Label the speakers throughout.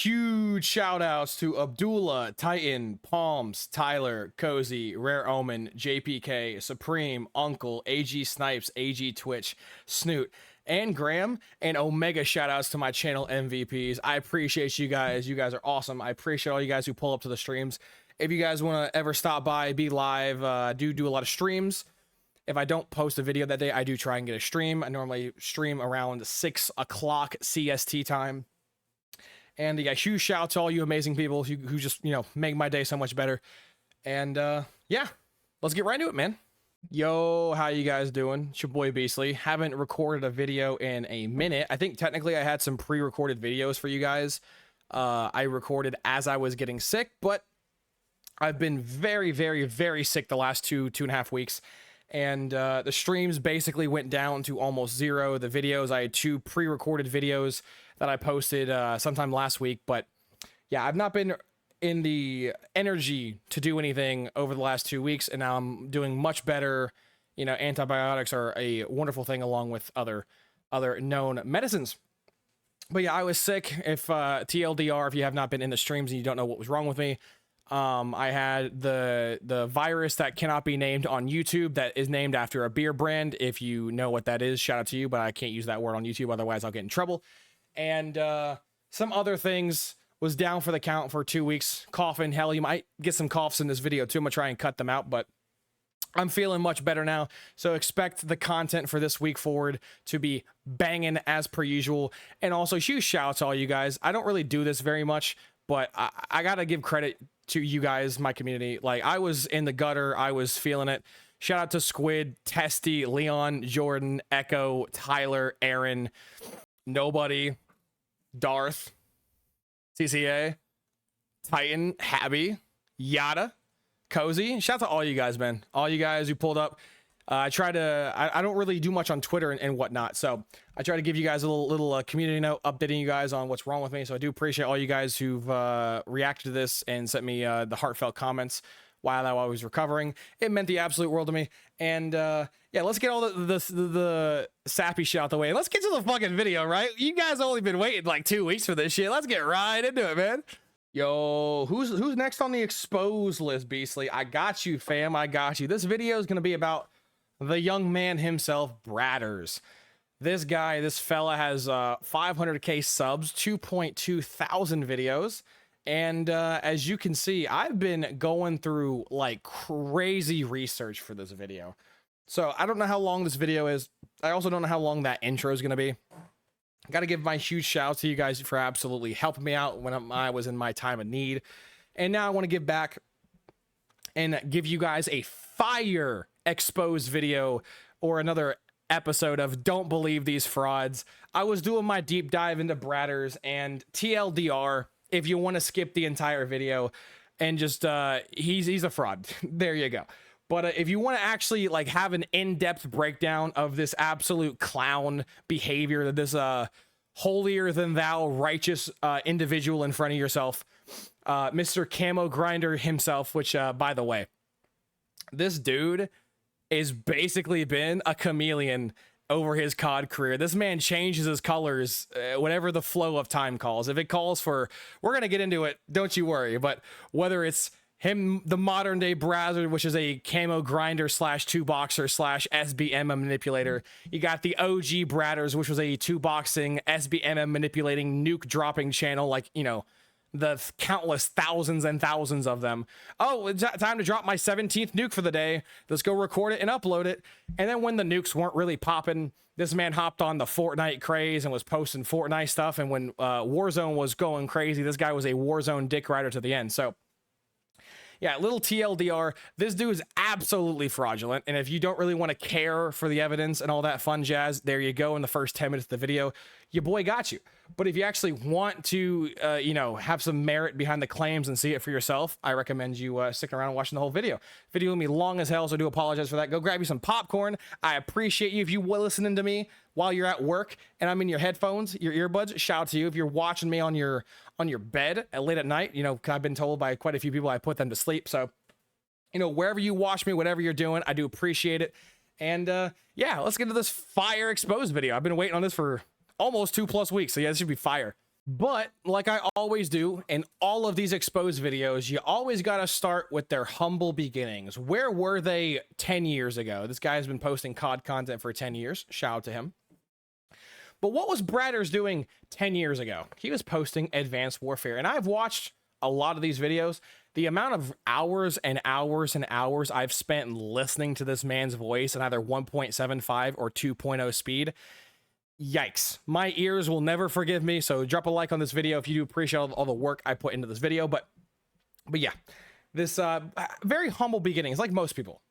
Speaker 1: Huge shout outs to Abdullah, Titan, Palms, Tyler, Cozy, Rare Omen, JPK, Supreme, Uncle, AG Snipes, AG Twitch, Snoot, and Graham, and Omega shout outs to my channel MVPs. I appreciate you guys. You guys are awesome. I appreciate all you guys who pull up to the streams. If you guys want to ever stop by, be live, I do a lot of streams. If I don't post a video that day, I do try and get a stream. I normally stream around 6 o'clock CST time. And yeah, huge shout out to all you amazing people who just, make my day so much better. And yeah, let's get right into it, man. Yo, how you guys doing? It's your boy Beastly. Haven't recorded a video in a minute. I think technically I had some pre-recorded videos for you guys. I recorded as I was getting sick, but I've been very, very, very sick the last two and a half weeks. And the streams basically went down to almost zero. The videos, I had 2 pre-recorded videos that I posted sometime last week. But yeah, I've not been in the energy to do anything over the last 2 weeks. And now I'm doing much better. Antibiotics are a wonderful thing along with other known medicines. But yeah, I was sick. If TLDR, if you have not been in the streams and you don't know what was wrong with me, I had the virus that cannot be named on YouTube that is named after a beer brand. If you know what that is, shout out to you, but I can't use that word on YouTube, otherwise I'll get in trouble. And some other things. Was down for the count for 2 weeks, coughing. Hell, you might get some coughs in this video too. I'm gonna try and cut them out, but I'm feeling much better now. So expect the content for this week forward to be banging as per usual. And also huge shout out to all you guys. I don't really do this very much, but I gotta give credit to you guys, my community. Like, I was in the gutter, I was feeling it. Shout out to Squid, Testy, Leon, Jordan, Echo, Tyler, Aaron, Nobody, Darth, CCA, Titan, Habby, Yada, Cozy. Shout out to all you guys, man. All you guys who pulled up. I try to, I don't really do much on Twitter and whatnot. So I try to give you guys a little community note, updating you guys on what's wrong with me. So I do appreciate all you guys who've reacted to this and sent me the heartfelt comments while I was recovering. It meant the absolute world to me. And yeah, let's get all the sappy shit out the way. Let's get to the fucking video, right? You guys only been waiting like 2 weeks for this shit. Let's get right into it, man. Yo, who's next on the exposed list, Beastly? I got you, fam. I got you. This video is going to be about the young man himself, Bradders. This guy, this fella has 500k subs, 2.2 thousand videos. And as you can see, I've been going through like crazy research for this video. So I don't know how long this video is. I also don't know how long that intro is going to be. Got to give my huge shout out to you guys for absolutely helping me out when I was in my time of need. And now I want to give back and give you guys a fire exposed video or another episode of Don't Believe These Frauds. I was doing my deep dive into Bradders, and TLDR, if you want to skip the entire video and just he's a fraud. There you go. But if you want to actually like have an in-depth breakdown of this absolute clown behavior, that this holier than thou righteous individual in front of yourself, Mr. Camo Grinder himself, which by the way, this dude is basically been a chameleon over his COD career. This man changes his colors whenever the flow of time calls. If it calls for, we're going to get into it, don't you worry. But whether it's him, the modern day Brazzard, which is a camo grinder slash 2-boxer slash SBM manipulator. You got the OG Bradders, which was a 2-boxing SBM manipulating nuke dropping channel, like, the countless thousands and thousands of them. Oh, it's time to drop my 17th nuke for the day. Let's go record it and upload it. And then when the nukes weren't really popping, this man hopped on the Fortnite craze and was posting Fortnite stuff. And when Warzone was going crazy, this guy was a Warzone dick rider to the end. So yeah, little TLDR, this dude is absolutely fraudulent. And if you don't really want to care for the evidence and all that fun jazz, there you go in the first 10 minutes of the video. Your boy got you. But if you actually want to, have some merit behind the claims and see it for yourself, I recommend you sticking around and watching the whole video. Video will be long as hell, so I do apologize for that. Go grab you some popcorn. I appreciate you if you were listening to me while you're at work and I'm in your headphones, your earbuds. Shout out to you. If you're watching me on your bed late at night, I've been told by quite a few people I put them to sleep. So, wherever you watch me, whatever you're doing, I do appreciate it. And yeah, let's get to this fire exposed video. I've been waiting on this for almost 2+ weeks. So yeah, this should be fire. But like I always do in all of these exposed videos, you always got to start with their humble beginnings. Where were they 10 years ago? This guy's been posting COD content for 10 years. Shout out to him. But what was Bradders doing 10 years ago? He was posting Advanced Warfare. And I've watched a lot of these videos. The amount of hours and hours and hours I've spent listening to this man's voice at either 1.75 or 2.0 speed, yikes. My ears will never forgive me. So drop a like on this video if you do appreciate all the work I put into this video. But yeah, this very humble beginnings, like most people.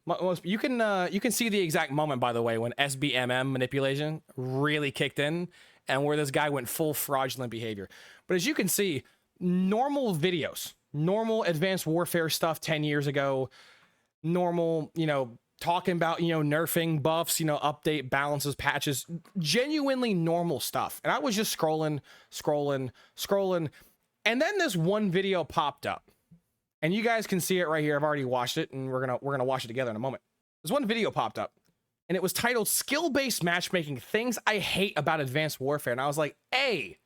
Speaker 1: You can see the exact moment, by the way, when SBMM manipulation really kicked in and where this guy went full fraudulent behavior. But as you can see, normal videos, normal Advanced Warfare stuff 10 years ago, normal, talking about, nerfing buffs, update balances, patches, genuinely normal stuff. And I was just scrolling. And then this one video popped up. And you guys can see it right here. I've already watched it, and we're gonna watch it together in a moment. This one video popped up, and it was titled "Skill-Based Matchmaking: Things I Hate About Advanced Warfare." And I was like, "Hey,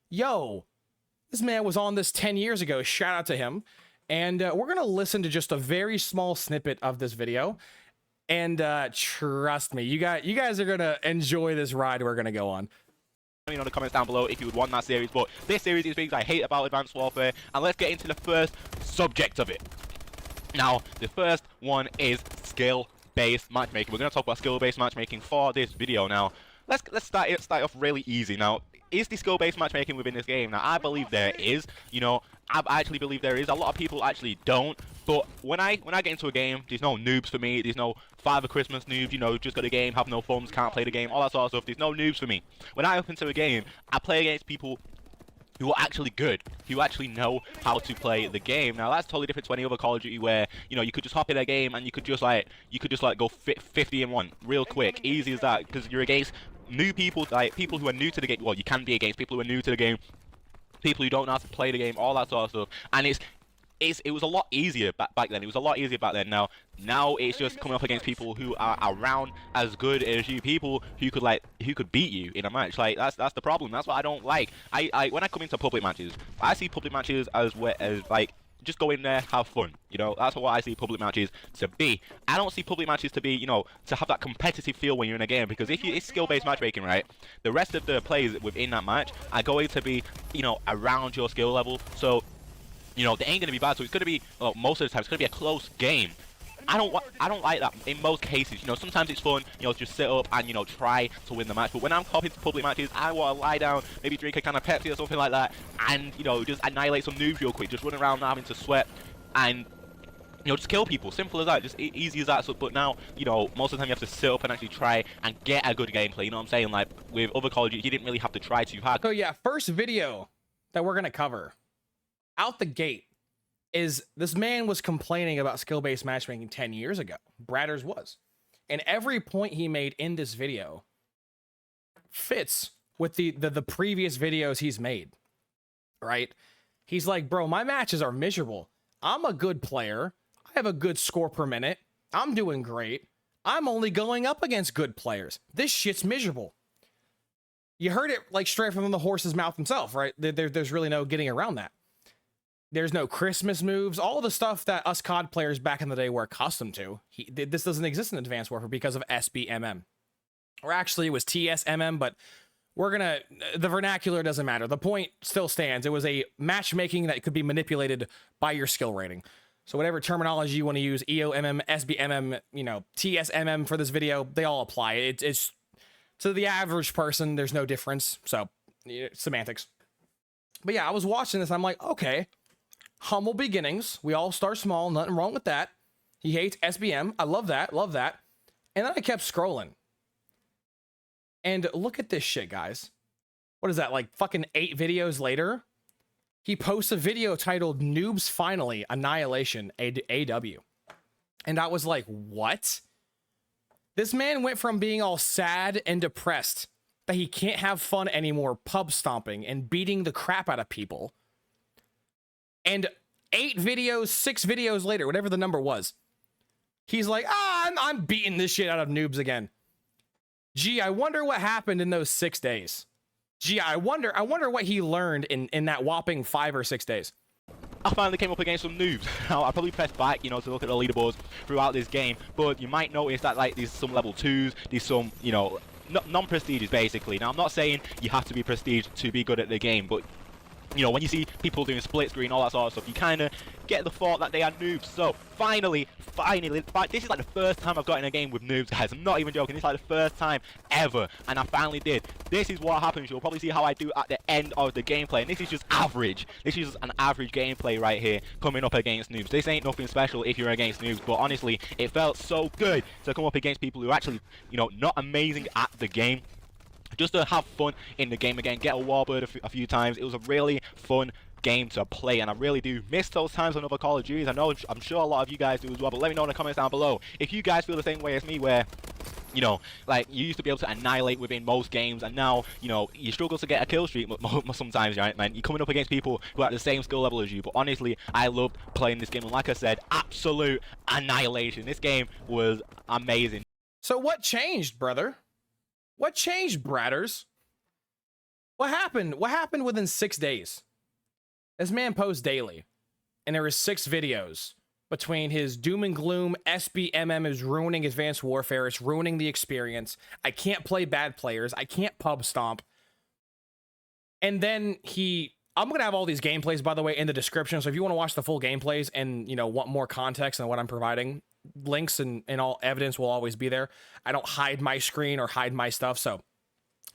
Speaker 1: yo, this man was on this 10 years ago. Shout out to him." And we're gonna listen to just a very small snippet of this video. And trust me, you guys are gonna enjoy this ride we're gonna go on.
Speaker 2: In the comments down below if you would want that series, but this series is things I hate about Advanced Warfare, and let's get into the first subject of it. Now, the first one is skill-based matchmaking. We're going to talk about skill-based matchmaking for this video. Now, let's start off really easy. Now, is the skill-based matchmaking within this game? Now, I believe there is. I actually believe there is. A lot of people actually don't. But when I get into a game, there's no noobs for me. There's no Father Christmas noobs, just got a game, have no funds, can't play the game, all that sort of stuff. There's no noobs for me. When I open to a game, I play against people who are actually good, who actually know how to play the game. Now that's totally different to any other Call of Duty where, you could just hop in a game and you could just go 50-1 real quick, easy as that, because you're against new people, like people who are new to the game. Well, you can be against people who are new to the game, people who don't know how to play the game, all that sort of stuff. And it was a lot easier back then. It was a lot easier back then. Now it's just coming up against people who are around as good as you, people who could beat you in a match. Like that's the problem. That's what I don't like. When I come into public matches, I see public matches as like just go in there, have fun. That's what I see public matches to be. I don't see public matches to be, to have that competitive feel when you're in a game, because if it's skill-based matchmaking, right, the rest of the players within that match are going to be, around your skill level. So they ain't gonna be bad, so it's gonna be, most of the time it's gonna be a close game. I don't like that in most cases. Sometimes it's fun, just sit up and try to win the match. But when I'm hopping to public matches, I want to lie down, maybe drink a can of Pepsi or something like that, and just annihilate some noobs real quick, just run around not having to sweat, and just kill people. Simple as that, just easy as that. So, but now, most of the time you have to sit up and actually try and get a good gameplay. You know what I'm saying? Like with other Call of Duty, you didn't really have to try too hard.
Speaker 1: So yeah, first video that we're gonna cover out the gate is this man was complaining about skill-based matchmaking 10 years ago. Bradders was. And every point he made in this video fits with the previous videos he's made, right? He's like, bro, my matches are miserable. I'm a good player. I have a good score per minute. I'm doing great. I'm only going up against good players. This shit's miserable. You heard it like straight from the horse's mouth himself, right? There's really no getting around that. There's no Christmas moves, all the stuff that us COD players back in the day were accustomed to. This doesn't exist in Advanced Warfare because of SBMM. Or actually, it was TSMM, but the vernacular doesn't matter. The point still stands. It was a matchmaking that could be manipulated by your skill rating. So whatever terminology you want to use, EOMM, SBMM, TSMM for this video, they all apply. It's to the average person, there's no difference. So, semantics. But yeah, I was watching this, and I'm like, okay. Humble beginnings. We all start small. Nothing wrong with that. He hates SBM. I love that. Love that. And then I kept scrolling. And look at this shit, guys. What is that? Like fucking 8 videos later? He posts a video titled Noobs Finally Annihilation AW. And I was like, what? This man went from being all sad and depressed that he can't have fun anymore, pub stomping and beating the crap out of people. And 6 videos later, whatever the number was, he's like, I'm beating this shit out of noobs again. Gee, I wonder what happened in those 6 days. Gee, I wonder what he learned in that whopping 5 or 6 days.
Speaker 2: I finally came up against some noobs. Now, I probably pressed back, you know, to look at the leaderboards throughout this game, but you might notice that, like, there's some level 2s, there's some, you know, non-prestiges, basically. Now, I'm not saying you have to be prestige to be good at the game, but, you know, when you see people doing split screen, all that sort of stuff, you kind of get the thought that they are noobs. So, finally, this is like the first time I've got in a game with noobs, guys. I'm not even joking. This is like the first time ever, and I finally did. This is what happens. You'll probably see how I do at the end of the gameplay, and this is just average. This is just an average gameplay right here, coming up against noobs. This ain't nothing special if you're against noobs, but honestly, it felt so good to come up against people who are actually, you know, not amazing at the game. Just to have fun in the game again, get a warbird a few times. It was a really fun game to play, and I really do miss those times on other Call of Duties. I'm sure a lot of you guys do as well, but let me know in the comments down below if you guys feel the same way as me, where, you know, like, you used to be able to annihilate within most games, and now, you know, you struggle to get a kill streak sometimes, right, man? You're coming up against people who are at the same skill level as you, but honestly, I loved playing this game, and like I said, absolute annihilation. This game was amazing.
Speaker 1: So what changed, brother? What changed, bratters? What happened? What happened within 6 days? This man posts daily, and there is 6 videos between his doom and gloom. SBMM is ruining Advanced Warfare. It's ruining the experience. I can't play bad players. I can't pub stomp. And then I'm going to have all these gameplays, by the way, in the description. So if you want to watch the full gameplays and, you know, want more context than what I'm providing, links and all evidence will always be there. I don't hide my screen or hide my stuff, so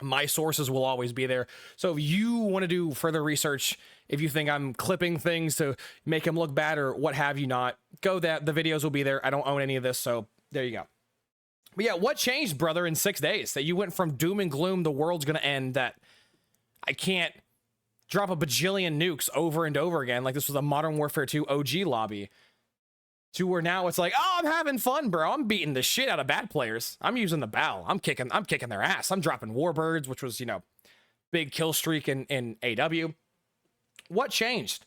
Speaker 1: my sources will always be there. So if you want to do further research, if you think I'm clipping things to make them look bad or what have you not, the videos will be there. I don't own any of this, so there you go. But yeah, what changed, brother, in 6 days that you went from doom and gloom, the world's gonna end, that I can't drop a bajillion nukes over and over again, like this was a Modern Warfare 2 OG lobby, to where now it's like, oh, I'm having fun, bro. I'm beating the shit out of bad players. I'm using the bow. I'm kicking their ass. I'm dropping warbirds, which was, you know, big kill streak in AW. What changed?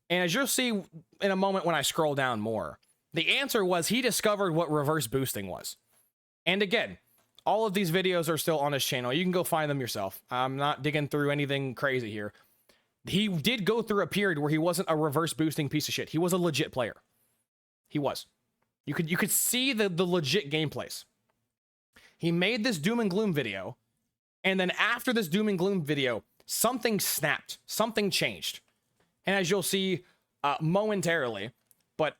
Speaker 1: And as you'll see in a moment when I scroll down more, the answer was he discovered what reverse boosting was. And again, all of these videos are still on his channel. You can go find them yourself. I'm not digging through anything crazy here. He did go through a period where he wasn't a reverse boosting piece of shit. He was a legit player. He was. You could see the legit gameplays. He made this doom and gloom video, and then after this doom and gloom video, something snapped. Something changed. And as you'll see momentarily, but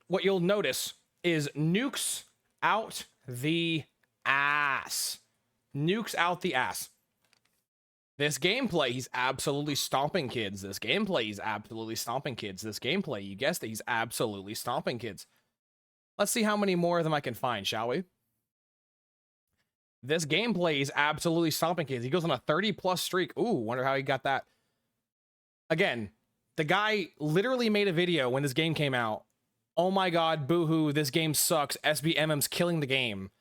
Speaker 1: what you'll notice is nukes out the ass. Nukes out the ass. This gameplay, he's absolutely stomping kids. This gameplay, he's absolutely stomping kids. This gameplay, you guessed it, he's absolutely stomping kids. Let's see how many more of them I can find, shall we? This gameplay is absolutely stomping kids. He goes on a 30-plus streak. Ooh, wonder how he got that. Again, the guy literally made a video when this game came out. Oh my god, boohoo, this game sucks. SBMM's killing the game.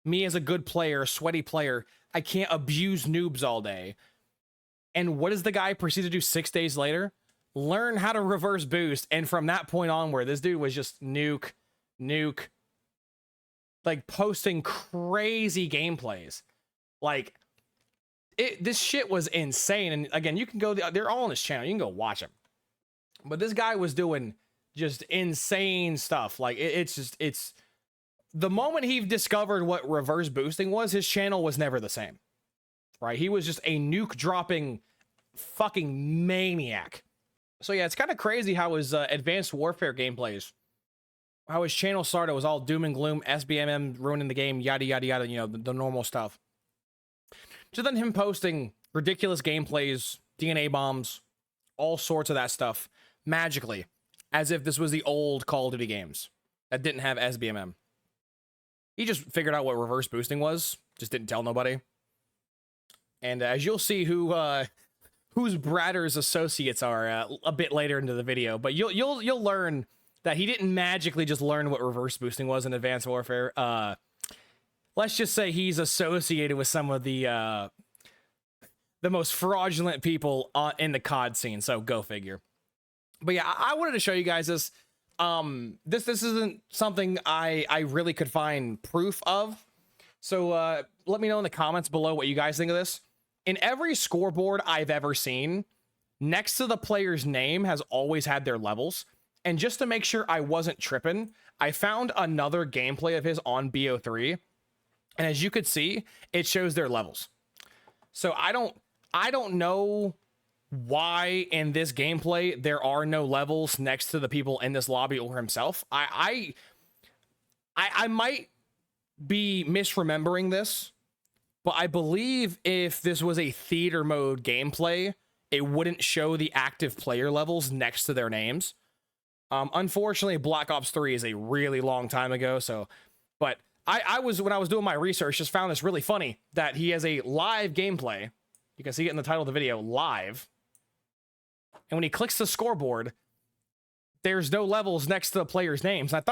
Speaker 1: Me as a good player, sweaty player, I can't abuse noobs all day. And what does the guy proceed to do 6 days later? Learn how to reverse boost. And from that point onward, this dude was just nuke, like posting crazy gameplays. Like, this shit was insane. And again, you can go, they're all on his channel. You can go watch them. But this guy was doing just insane stuff. Like, it's the moment he discovered what reverse boosting was, his channel was never the same, right? He was just a nuke dropping fucking maniac. So yeah, it's kind of crazy how his Advanced Warfare gameplays, how his channel started was all doom and gloom, SBMM ruining the game, yada, yada, yada, you know, the normal stuff. So then him posting ridiculous gameplays, DNA bombs, all sorts of that stuff, magically, as if this was the old Call of Duty games that didn't have SBMM. He just figured out what reverse boosting was, just didn't tell nobody. And as you'll see whose Bratter's associates are a bit later into the video, but you'll learn that he didn't magically just learn what reverse boosting was in Advanced Warfare. Let's just say he's associated with some of the most fraudulent people in the COD scene, so go figure. But yeah, I wanted to show you guys this. This isn't something I really could find proof of. So let me know in the comments below what you guys think of this. in every scoreboard I've ever seen, next to the player's name has always had their levels. And just to make sure I wasn't tripping, I found another gameplay of his on BO3. And as you could see, it shows their levels. So I don't know why in this gameplay there are no levels next to the people in this lobby or himself. I might be misremembering this, but I believe if this was a theater mode gameplay, it wouldn't show the active player levels next to their names. Unfortunately, Black Ops 3 is a really long time ago, so, but when I was doing my research, just found this really funny that he has a live gameplay. You can see it in the title of the video, live. And when he clicks the scoreboard, there's no levels next to the players' names. And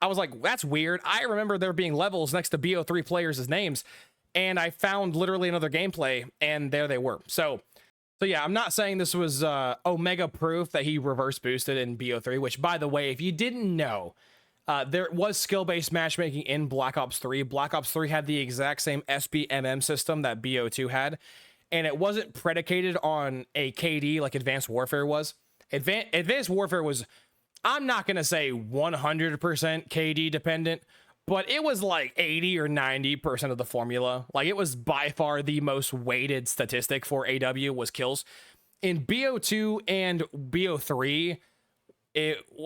Speaker 1: I was like, that's weird. I remember there being levels next to BO3 players' names. And I found literally another gameplay, and there they were. So yeah, I'm not saying this was Omega proof that he reverse boosted in BO3, which, by the way, if you didn't know, there was skill-based matchmaking in Black Ops 3. Black Ops 3 had the exact same SBMM system that BO2 had, and it wasn't predicated on a KD like Advanced Warfare was. Advanced Warfare was, I'm not going to say 100% KD dependent, but it was like 80 or 90% of the formula. Like, it was by far the most weighted statistic for AW was kills. In BO2 and BO3,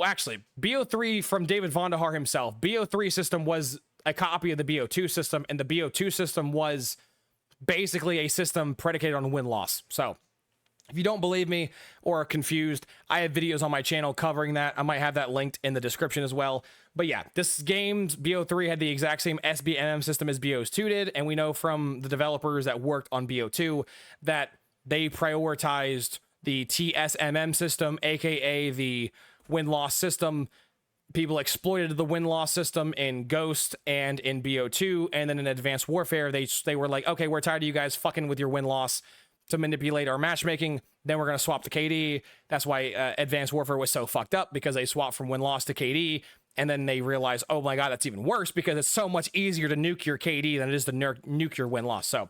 Speaker 1: actually, BO3 from David Vonderhaar himself, BO3 system was a copy of the BO2 system, and the BO2 system was basically a system predicated on win-loss. So if you don't believe me or are confused, I have videos on my channel covering that. I might have that linked in the description as well. But yeah, this game's BO3 had the exact same SBMM system as BO2 did, and we know from the developers that worked on BO2 that they prioritized the TSMM system, aka the win-loss system. People exploited the win-loss system in Ghost and in BO2, and then in Advanced Warfare, they were like, okay, we're tired of you guys fucking with your win-loss to manipulate our matchmaking, then we're going to swap to KD. That's why Advanced Warfare was so fucked up, because they swapped from win-loss to KD, and then they realized, oh my god, that's even worse, because it's so much easier to nuke your KD than it is to nuke your win-loss. So,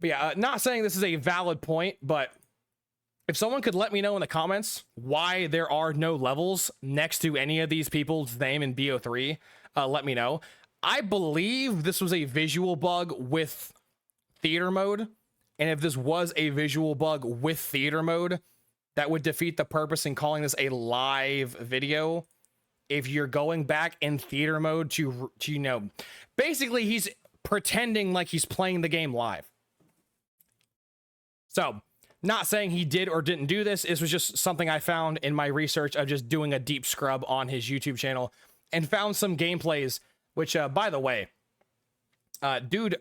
Speaker 1: but yeah, not saying this is a valid point, but if someone could let me know in the comments why there are no levels next to any of these people's name in BO3, let me know. I believe this was a visual bug with theater mode, and if this was a visual bug with theater mode, that would defeat the purpose in calling this a live video. If you're going back in theater mode to you know, basically he's pretending like he's playing the game live. So, not saying he did or didn't do this. This was just something I found in my research of just doing a deep scrub on his YouTube channel, and found some gameplays, which, by the way, dude,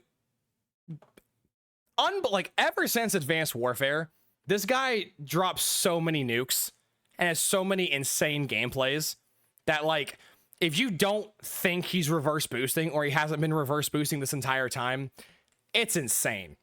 Speaker 1: like, ever since Advanced Warfare, this guy drops so many nukes and has so many insane gameplays that, like, if you don't think he's reverse boosting, or he hasn't been reverse boosting this entire time, it's insane.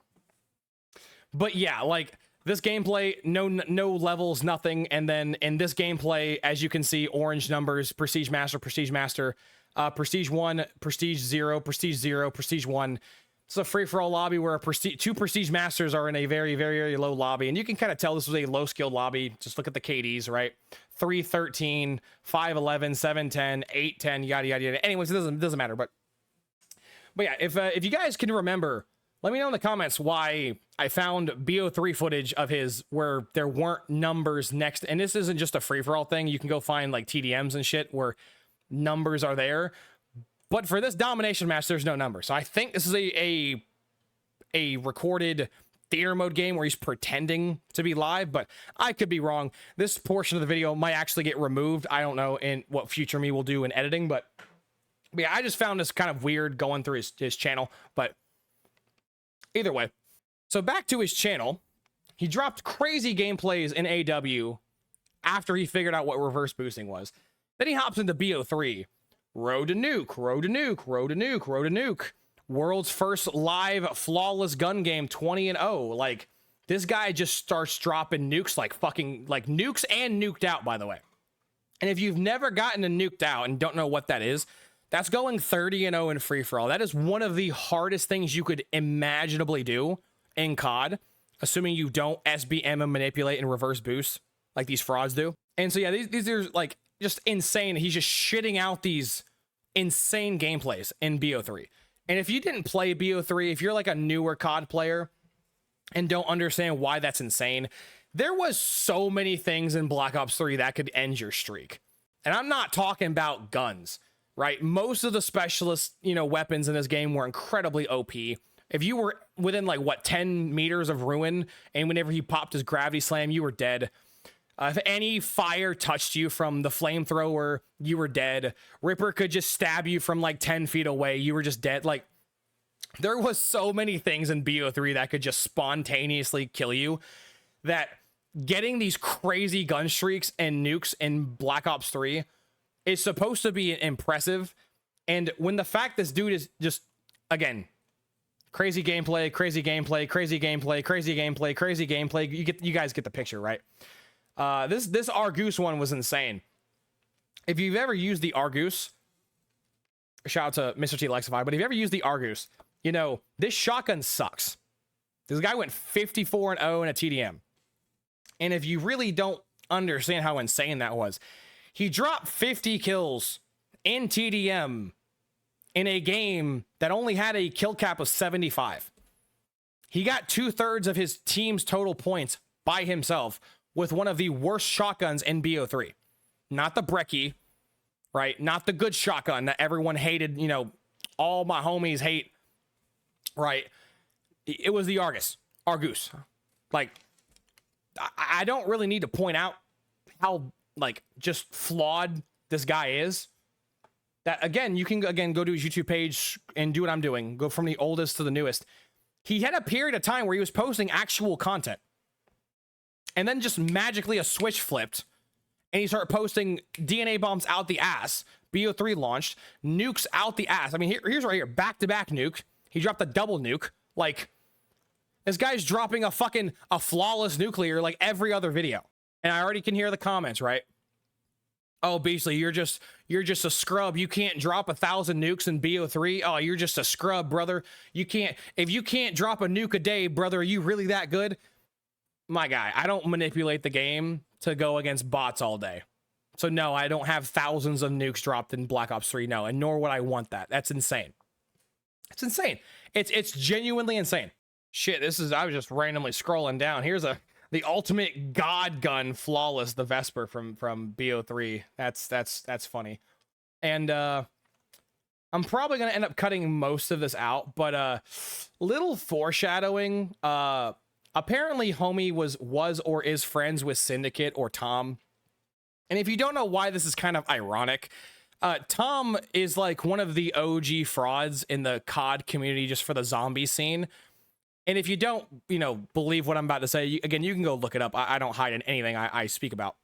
Speaker 1: But yeah, like, this gameplay, no levels, nothing. And then in this gameplay, as you can see, orange numbers, Prestige Master, Prestige 1, Prestige 0, Prestige 0, Prestige 1. It's a free-for-all lobby where two Prestige Masters are in a very, very, very low lobby. And you can kind of tell this was a low-skilled lobby. Just look at the KDs, right? 313, 511, 710, 810, yada, yada, yada. Anyways, it doesn't matter. But yeah, if you guys can remember, let me know in the comments why I found BO3 footage of his where there weren't numbers next. And this isn't just a free-for-all thing. You can go find, like, TDMs and shit where numbers are there. But for this domination match, there's no number. So I think this is a recorded theater mode game where he's pretending to be live, but I could be wrong. This portion of the video might actually get removed. I don't know in what future me will do in editing, but yeah, I just found this kind of weird going through his channel. But either way, so back to his channel, he dropped crazy gameplays in AW after he figured out what reverse boosting was. Then he hops into BO3. Road to nuke, road to nuke, road to nuke, road to nuke. World's first live flawless gun game, 20-0. Like, this guy just starts dropping nukes like fucking, like, nukes and nuked out, by the way. And if you've never gotten a nuked out and don't know what that is, that's going 30-0 in free-for-all. That is one of the hardest things you could imaginably do. in COD, assuming you don't SBM and manipulate and reverse boost like these frauds do. And so yeah, these are like just insane. He's just shitting out these insane gameplays in BO3. And if you didn't play BO3, if you're like a newer COD player and don't understand why that's insane, there was so many things in Black Ops 3 that could end your streak. And I'm not talking about guns, right? Most of the specialist, weapons in this game were incredibly OP. If you were within like 10 meters of Ruin, and whenever he popped his gravity slam, you were dead. If any fire touched you from the flamethrower, you were dead. Ripper could just stab you from like 10 feet away. You were just dead. Like, there was so many things in BO3 that could just spontaneously kill you, that getting these crazy gun streaks and nukes in Black Ops 3 is supposed to be impressive. And when the fact this dude is just, again, crazy gameplay, crazy gameplay, crazy gameplay, crazy gameplay, crazy gameplay, you guys get the picture, right? This Argus one was insane. If you've ever used the Argus, shout out to Mr. T Lexify, but if you ever used the Argus, this shotgun sucks. This guy went 54-0 in a TDM. And if you really don't understand how insane that was, he dropped 50 kills in TDM in a game that only had a kill cap of 75. He got 2/3 of his team's total points by himself with one of the worst shotguns in BO3. Not the Brecci, right? Not the good shotgun that everyone hated, all my homies hate, right? It was the Argus. Like, I don't really need to point out how, like, just flawed this guy is. That, again, you can, go to his YouTube page and do what I'm doing. Go from the oldest to the newest. He had a period of time where he was posting actual content. And then just magically a switch flipped. And he started posting DNA bombs out the ass. BO3 launched. Nukes out the ass. I mean, here's right here. Back-to-back nuke. He dropped a double nuke. Like, this guy's dropping a flawless nuclear like every other video. And I already can hear the comments, right? Oh, Beasley, you're just a scrub. You can't drop 1,000 nukes in BO3. Oh, you're just a scrub, brother. If you can't drop a nuke a day, brother, are you really that good? My guy, I don't manipulate the game to go against bots all day. So no, I don't have thousands of nukes dropped in Black Ops 3, no, and nor would I want that. That's insane. It's insane. It's genuinely insane. Shit, I was just randomly scrolling down. Here's the ultimate god gun, flawless, the Vesper from BO3. That's funny. And I'm probably gonna end up cutting most of this out, but little foreshadowing. Apparently homie was or is friends with Syndicate or Tom. And if you don't know why this is kind of ironic, Tom is like one of the OG frauds in the COD community just for the zombie scene. And if you don't, believe what I'm about to say, again, you can go look it up. I don't hide in anything I speak about.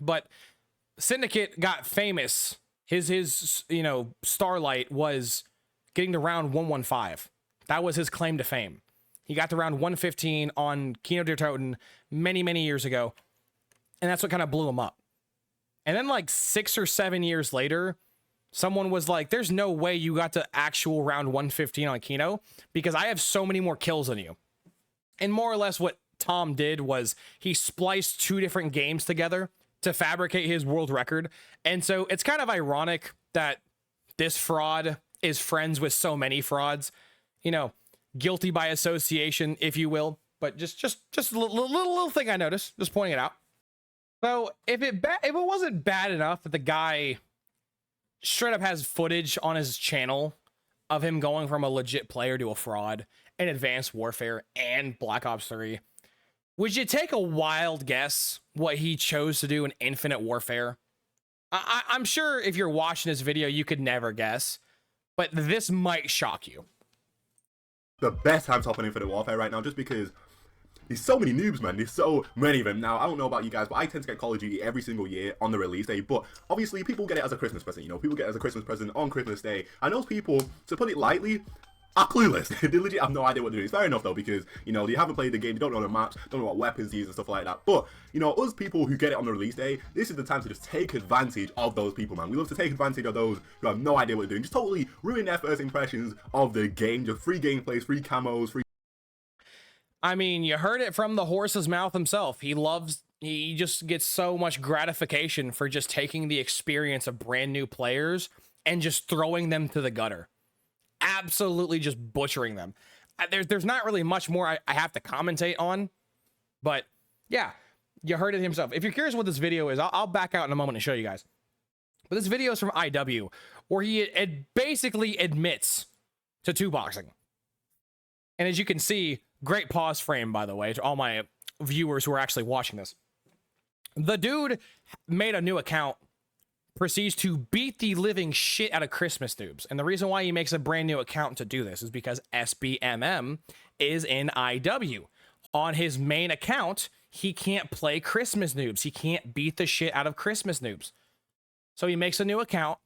Speaker 1: But Syndicate got famous. His Starlight was getting to round 115. That was his claim to fame. He got to round 115 on Kino der Toten many, many years ago. And that's what kind of blew him up. And then like 6 or 7 years later, someone was like, there's no way you got to actual round 115 on Kino because I have so many more kills than you. And more or less what Tom did was he spliced 2 different games together to fabricate his world record. And so it's kind of ironic that this fraud is friends with so many frauds, guilty by association, if you will. But just a little thing I noticed, just pointing it out. So if it wasn't bad enough that the guy straight up has footage on his channel of him going from a legit player to a fraud in Advanced Warfare and Black Ops 3, would you take a wild guess what he chose to do in Infinite Warfare? I'm sure if you're watching this video, you could never guess, but this might shock you.
Speaker 3: The best time to hop on Infinite Warfare right now, just because there's so many noobs, man. There's so many of them. Now, I don't know about you guys, but I tend to get Call of Duty every single year on the release day. But obviously, people get it as a Christmas present. People get it as a Christmas present on Christmas Day. And those people, to put it lightly, are clueless. They legit have no idea what they're doing. It's fair enough, though, because, they haven't played the game. They don't know the maps, don't know what weapons to use and stuff like that. But, us people who get it on the release day, this is the time to just take advantage of those people, man. We love to take advantage of those who have no idea what they're doing. Just totally ruin their first impressions of the game. Just free gameplays, free camos, free...
Speaker 1: I mean, you heard it from the horse's mouth himself. He just gets so much gratification for just taking the experience of brand new players and just throwing them to the gutter. Absolutely just butchering them. There's not really much more I have to commentate on, but yeah, you heard it himself. If you're curious what this video is, I'll back out in a moment and show you guys. But this video is from IW, where he basically admits to 2-boxing. And as you can see, great pause frame, by the way, to all my viewers who are actually watching this. The dude made a new account, proceeds to beat the living shit out of Christmas noobs. And the reason why he makes a brand new account to do this is because SBMM is in IW. On his main account, he can't play Christmas noobs. He can't beat the shit out of Christmas noobs. So he makes a new account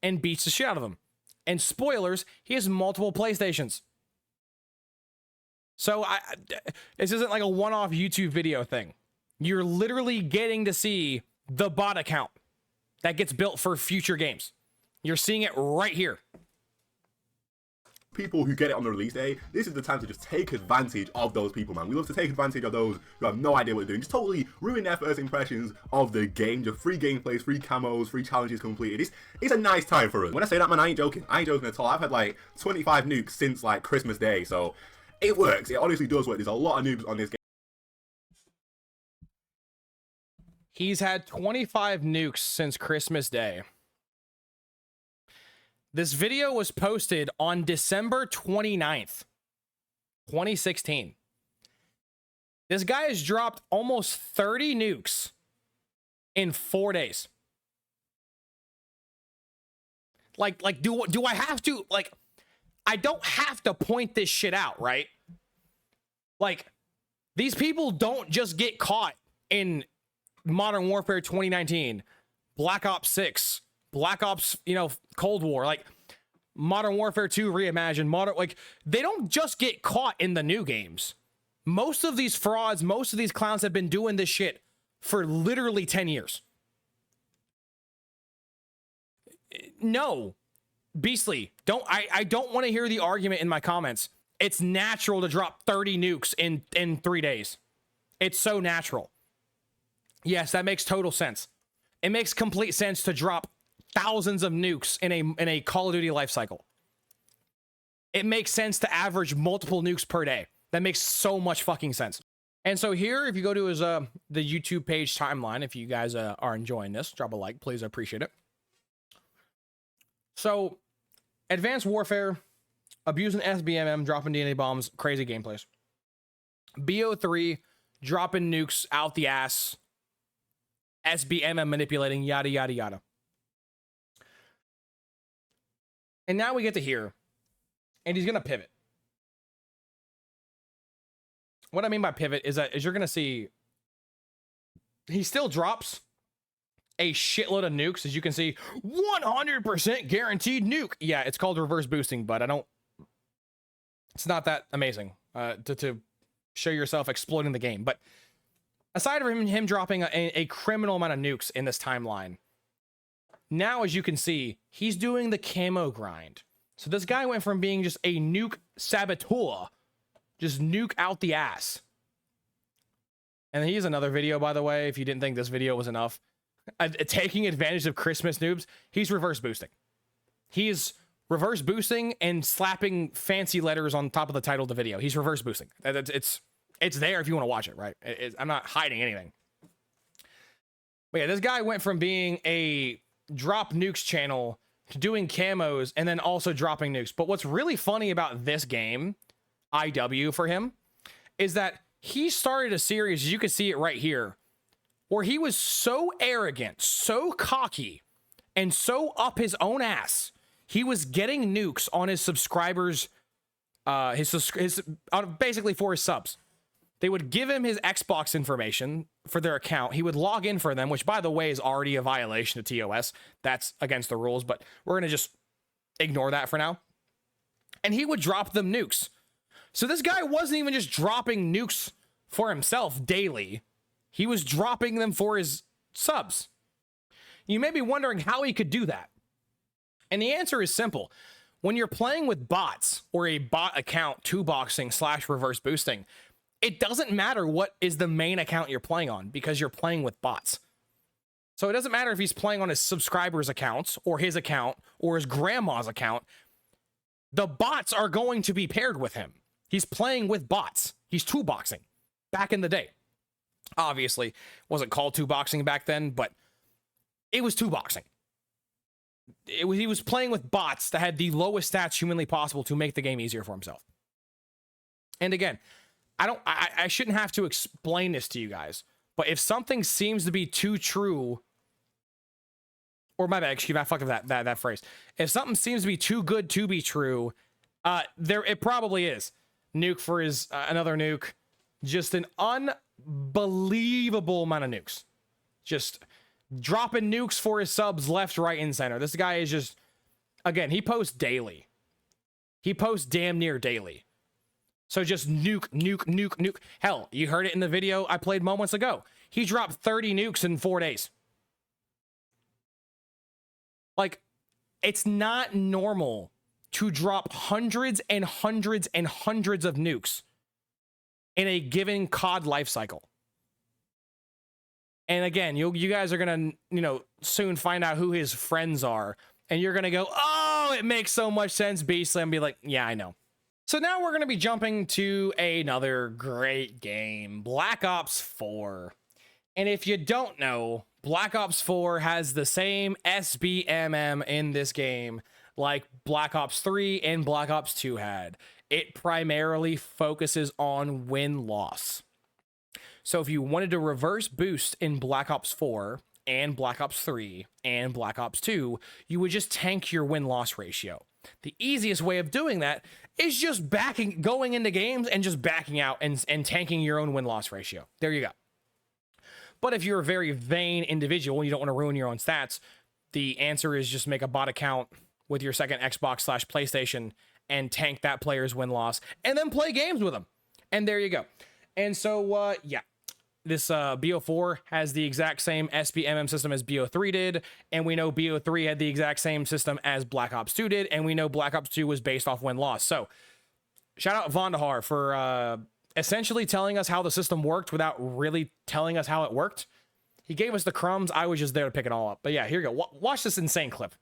Speaker 1: and beats the shit out of them. And spoilers, he has multiple PlayStations. So this isn't like a one-off YouTube video thing. You're literally getting to see the bot account that gets built for future games. You're seeing it right here.
Speaker 3: People who get it on the release day, this is the time to just take advantage of those people, man. We love to take advantage of those who have no idea what they're doing. Just totally ruin their first impressions of the game. Just free gameplays, free camos, free challenges completed. It's a nice time for us. When I say that, man, I ain't joking. I ain't joking at all. I've had like 25 nukes since like Christmas Day, so it works. It honestly does work. There's a lot of noobs on this game.
Speaker 1: He's had 25 nukes since Christmas Day. This video was posted on December 29th, 2016. This guy has dropped almost 30 nukes in 4 days. Like, do I have to, like, I don't have to point this shit out, right? Like, these people don't just get caught in Modern Warfare 2019, Black Ops 6, Black Ops, Cold War, like Modern Warfare 2 Reimagined, like, they don't just get caught in the new games. Most of these frauds, most of these clowns have been doing this shit for literally 10 years. No, Beastly, I don't want to hear the argument in my comments. It's natural to drop 30 nukes in 3 days. It's so natural. Yes, that makes total sense. It makes complete sense to drop thousands of nukes in a Call of Duty life cycle. It makes sense to average multiple nukes per day. That makes so much fucking sense. And so here, if you go to his the YouTube page timeline, if you guys are enjoying this, drop a like, please. I appreciate it. So, Advanced Warfare, abusing SBMM, dropping DNA bombs, crazy gameplays. BO3, dropping nukes out the ass. SBMM manipulating, yada, yada, yada. And now we get to here. And he's going to pivot. What I mean by pivot is that, as you're going to see, he still drops a shitload of nukes. As you can see, 100% guaranteed nuke. Yeah, it's called reverse boosting, but it's not that amazing to show yourself exploiting the game. But aside from him dropping a criminal amount of nukes in this timeline, now, as you can see, he's doing the camo grind. So this guy went from being just a nuke saboteur, just nuke out the ass. And here's another video, by the way, if you didn't think this video was enough. Taking advantage of Christmas noobs, he's reverse boosting. He's reverse boosting and slapping fancy letters on top of the title of the video. He's reverse boosting. It's there if you want to watch it, right? I'm not hiding anything. But yeah, this guy went from being a drop nukes channel to doing camos and then also dropping nukes. But what's really funny about this game, IW for him, is that he started a series, you can see it right here, where he was so arrogant, so cocky, and so up his own ass, he was getting nukes on his subscribers, basically for his subs. They would give him his Xbox information for their account. He would log in for them, which, by the way, is already a violation of TOS. That's against the rules, but we're going to just ignore that for now. And he would drop them nukes. So this guy wasn't even just dropping nukes for himself daily. He was dropping them for his subs. You may be wondering how he could do that. And the answer is simple. when you're playing with bots or a bot account 2-boxing / reverse boosting, it doesn't matter what is the main account you're playing on because you're playing with bots. So it doesn't matter if he's playing on his subscribers' accounts or his account or his grandma's account. The bots are going to be paired with him. He's playing with bots. He's 2-boxing back in the day. Obviously, wasn't called 2-boxing back then, but it was 2-boxing. He was playing with bots that had the lowest stats humanly possible to make the game easier for himself. And again, I shouldn't have to explain this to you guys, but if something seems to be too true, or my bad, excuse me, I fucked up that phrase. If something seems to be too good to be true, it probably is. Nuke for his another nuke, just an unbelievable amount of nukes, just dropping nukes for his subs left, right, and center. This guy is just, again, he posts daily. He posts damn near daily. So just nuke, nuke, nuke, nuke. Hell, you heard it in the video I played moments ago. He dropped 30 nukes in 4 days. Like, it's not normal to drop hundreds and hundreds and hundreds of nukes in a given COD life cycle. And again, you guys are gonna, soon find out who his friends are, and you're gonna go, oh, it makes so much sense, Beastly, and be like, yeah, I know. So now we're gonna be jumping to another great game, Black Ops 4. And if you don't know, Black Ops 4 has the same SBMM in this game like Black Ops 3 and Black Ops 2 had. It primarily focuses on win-loss. So if you wanted to reverse boost in Black Ops 4 and Black Ops 3 and Black Ops 2, you would just tank your win-loss ratio. The easiest way of doing that is just going into games and just backing out and tanking your own win-loss ratio. There you go. But if you're a very vain individual and you don't want to ruin your own stats, the answer is just make a bot account with your second Xbox / PlayStation and tank that player's win-loss and then play games with them. And there you go. And so, yeah, this BO4 has the exact same SBMM system as BO3 did, and we know BO3 had the exact same system as Black Ops 2 did, and we know Black Ops 2 was based off win-loss. So, shout out Vondahar for essentially telling us how the system worked without really telling us how it worked. He gave us the crumbs. I was just there to pick it all up. But yeah, here you go. Watch this insane clip.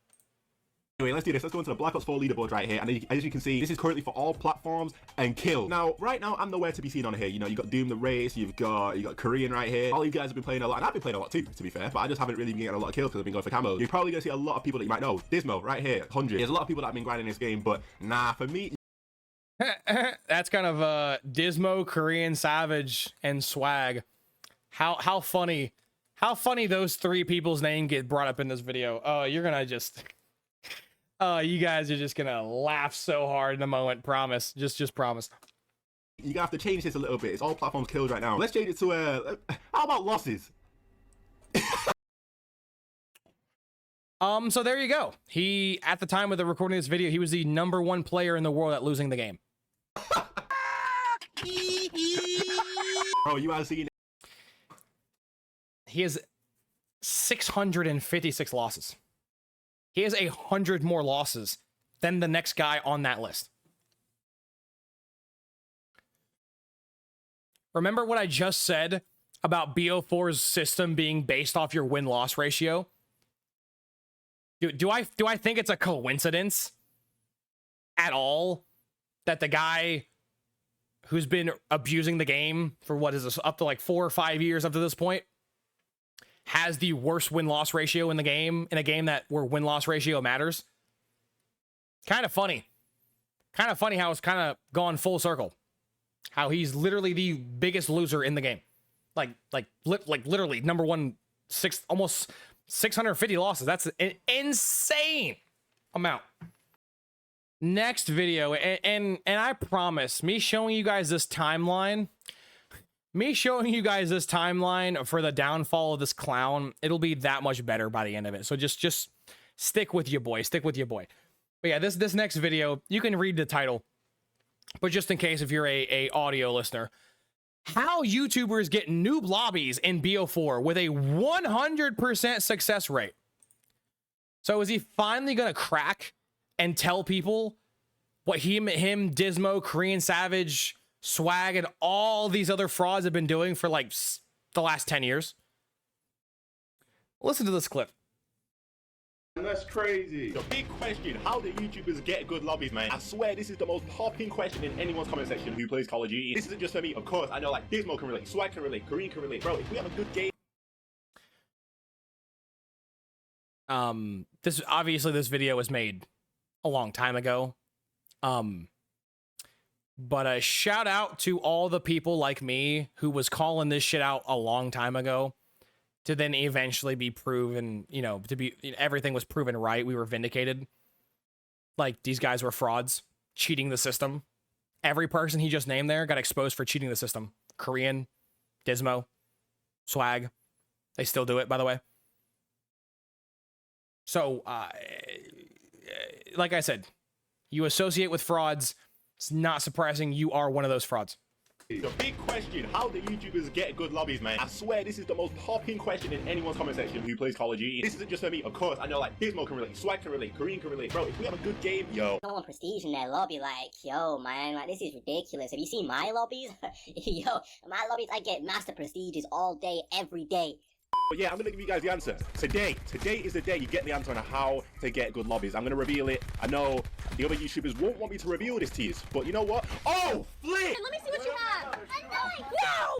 Speaker 3: Anyway, let's do this. Let's go into the Black Ops 4 leaderboard right here. And as you can see, this is currently for all platforms and kills. Now, right now, I'm nowhere to be seen on here. You know, you got Doom the Race, you got Korean right here. All you guys have been playing a lot, and I've been playing a lot too, to be fair. But I just haven't really been getting a lot of kills because I've been going for camos. You're probably gonna see a lot of people that you might know. Dismo right here, 100. There's a lot of people that have been grinding this game, but nah, for me.
Speaker 1: That's kind of Dismo, Korean Savage, and Swag. How funny those three people's name get brought up in this video. Oh, you're gonna just. You guys are just gonna laugh so hard in a moment. Promise. Just promise.
Speaker 3: You're gonna have to change this a little bit. It's all platforms kills right now. Let's change it to how about losses?
Speaker 1: So there you go. He, at the time of the recording of this video, he was the #1 player in the world at losing the game.
Speaker 3: Bro, you haven't seen.
Speaker 1: He has 656 losses. He has 100 more losses than the next guy on that list. Remember what I just said about BO4's system being based off your win-loss ratio? Do I think it's a coincidence at all that the guy who's been abusing the game for what is this, up to like 4 or 5 years up to this point, has the worst win-loss ratio in the game, in a game where win-loss ratio matters? Kind of funny. Kind of funny how it's kind of gone full circle. How he's literally the biggest loser in the game. Like literally #1, almost 650 losses. That's an insane amount. Next video, and I promise, me showing you guys this timeline for the downfall of this clown, it'll be that much better by the end of it. So just stick with your boy. But yeah, this next video, you can read the title, but just in case if you're a audio listener, how YouTubers get noob lobbies in BO4 with a 100% success rate. So is he finally gonna crack and tell people what him, Dismo, Korean Savage, Swag, and all these other frauds have been doing for like the last 10 years? Listen to this clip.
Speaker 3: That's crazy. The big question, how do YouTubers get good lobbies, man? I swear this is the most popping question in anyone's comment section who plays Call of Duty. This isn't just for me, of course. I know like Dismo can relate, Swag can relate, Korean can relate. Bro, if we have a good game.
Speaker 1: This obviously this video was made a long time ago. But a shout out to all the people like me who was calling this shit out a long time ago, to then eventually be proven, you know, to be, everything was proven right. We were vindicated. Like, these guys were frauds, cheating the system. Every person he just named there got exposed for cheating the system. Korean, Dismo, Swag. They still do it, by the way. So, like I said, you associate with frauds. It's not surprising you are one of those frauds.
Speaker 3: The big question, how do YouTubers get good lobbies, man? I swear this is the most popping question in anyone's comment section who plays Call of Duty. This isn't just for me, of course. I know like Dismo can relate, Swag can relate, Korean can relate. Bro, if we have a good game, yo.
Speaker 4: I want prestige in their lobby, like, yo, man, like, this is ridiculous. Have you seen my lobbies? Yo, my lobbies, I get master prestiges all day, every day.
Speaker 3: But yeah, I'm gonna give you guys the answer. Today is the day you get the answer on how to get good lobbies. I'm gonna reveal it. I know the other YouTubers won't want me to reveal this to you, but you know what? Oh, flip!
Speaker 4: Let me see what you have.
Speaker 3: No!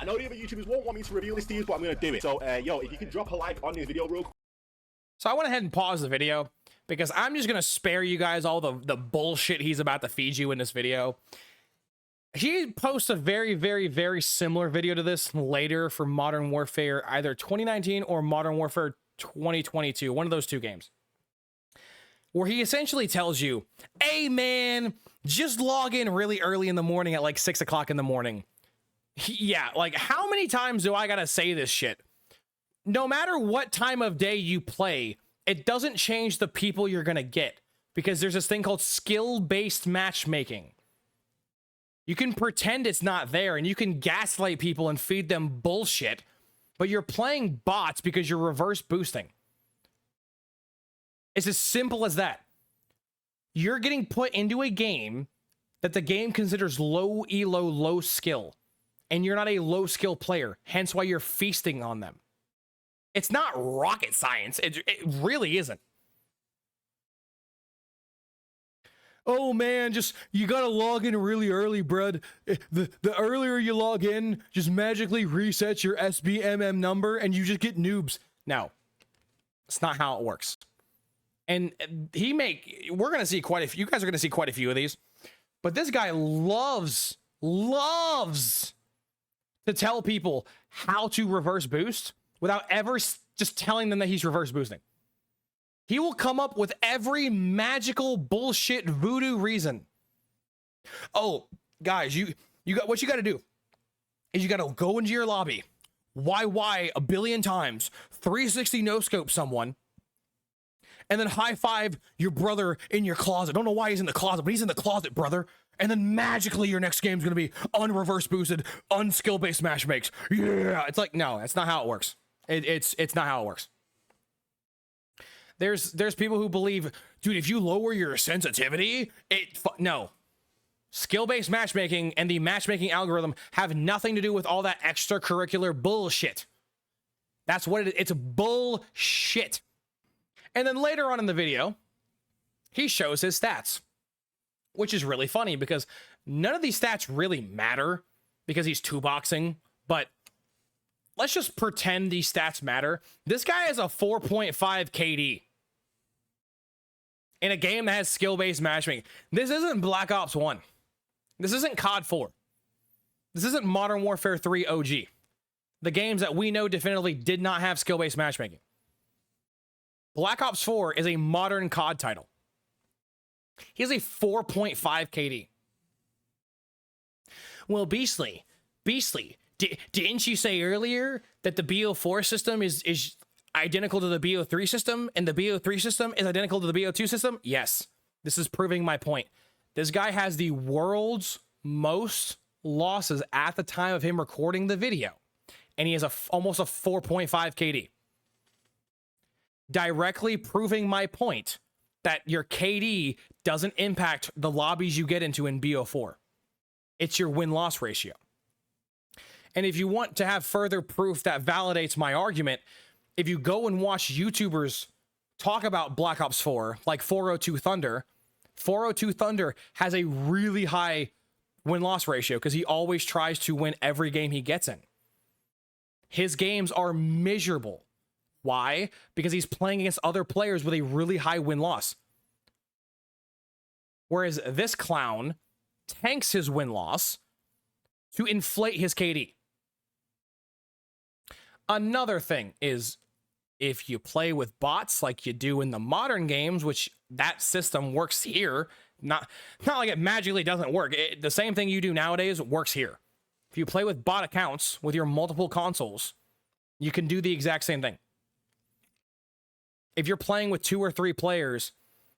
Speaker 3: I know the other YouTubers won't want me to reveal this to you, but I'm gonna do it. So, yo, if you can drop a like on this video real quick.
Speaker 1: So I went ahead and paused the video because I'm just going to spare you guys all the bullshit he's about to feed you in this video. He posts a very, very, very similar video to this later for Modern Warfare, either 2019 or Modern Warfare 2022, one of those two games, where he essentially tells you, hey man, just log in really early in the morning at like 6 o'clock in the morning. Yeah, like how many times do I gotta say this shit? No matter what time of day you play, it doesn't change the people you're gonna get, because there's this thing called skill-based matchmaking. You can pretend it's not there and you can gaslight people and feed them bullshit, but you're playing bots because you're reverse boosting. It's as simple as that. You're getting put into a game that the game considers low elo, low skill, and you're not a low skill player, hence why you're feasting on them. It's not rocket science. It really isn't. Oh man, just you gotta log in really early, brud. The earlier you log in, just magically resets your SBMM number and you just get noobs. No, it's not how it works. And we're gonna see quite a few. You guys are gonna see quite a few of these. But this guy loves to tell people how to reverse boost without ever just telling them that he's reverse boosting. He will come up with every magical bullshit voodoo reason. Oh, guys, you got what you got to do is you got to go into your lobby, YY a billion times, 360 no scope someone, and then high five your brother in your closet. Don't know why he's in the closet, but he's in the closet, brother. And then magically your next game's gonna be unreverse boosted, unskill based match makes. Yeah, it's like no, that's not how it works. It's not how it works. There's people who believe, dude, if you lower your sensitivity, no. Skill-based matchmaking and the matchmaking algorithm have nothing to do with all that extracurricular bullshit. That's what it is. It's bullshit. And then later on in the video, he shows his stats, which is really funny because none of these stats really matter because he's two-boxing, but let's just pretend these stats matter. This guy has a 4.5 KD in a game that has skill-based matchmaking. This isn't Black Ops 1. This isn't COD 4. This isn't Modern Warfare 3 OG. The games that we know definitively did not have skill-based matchmaking. Black Ops 4 is a modern COD title. He has a 4.5 KD. Well, Beastly, didn't you say earlier that the BO4 system is identical to the BO3 system and the BO3 system is identical to the BO2 system? Yes. This is proving my point. This guy has the world's most losses at the time of him recording the video, and he has almost a 4.5 KD. Directly proving my point that your KD doesn't impact the lobbies you get into in BO4. It's your win-loss ratio. And if you want to have further proof that validates my argument, if you go and watch YouTubers talk about Black Ops 4, like 402 Thunder, 402 Thunder has a really high win-loss ratio because he always tries to win every game he gets in. His games are miserable. Why? Because he's playing against other players with a really high win-loss. Whereas this clown tanks his win-loss to inflate his KD. Another thing is, if you play with bots like you do in the modern games, which that system works here, not like it magically doesn't work. The same thing you do nowadays works here. If you play with bot accounts with your multiple consoles, you can do the exact same thing. If you're playing with 2 or 3 players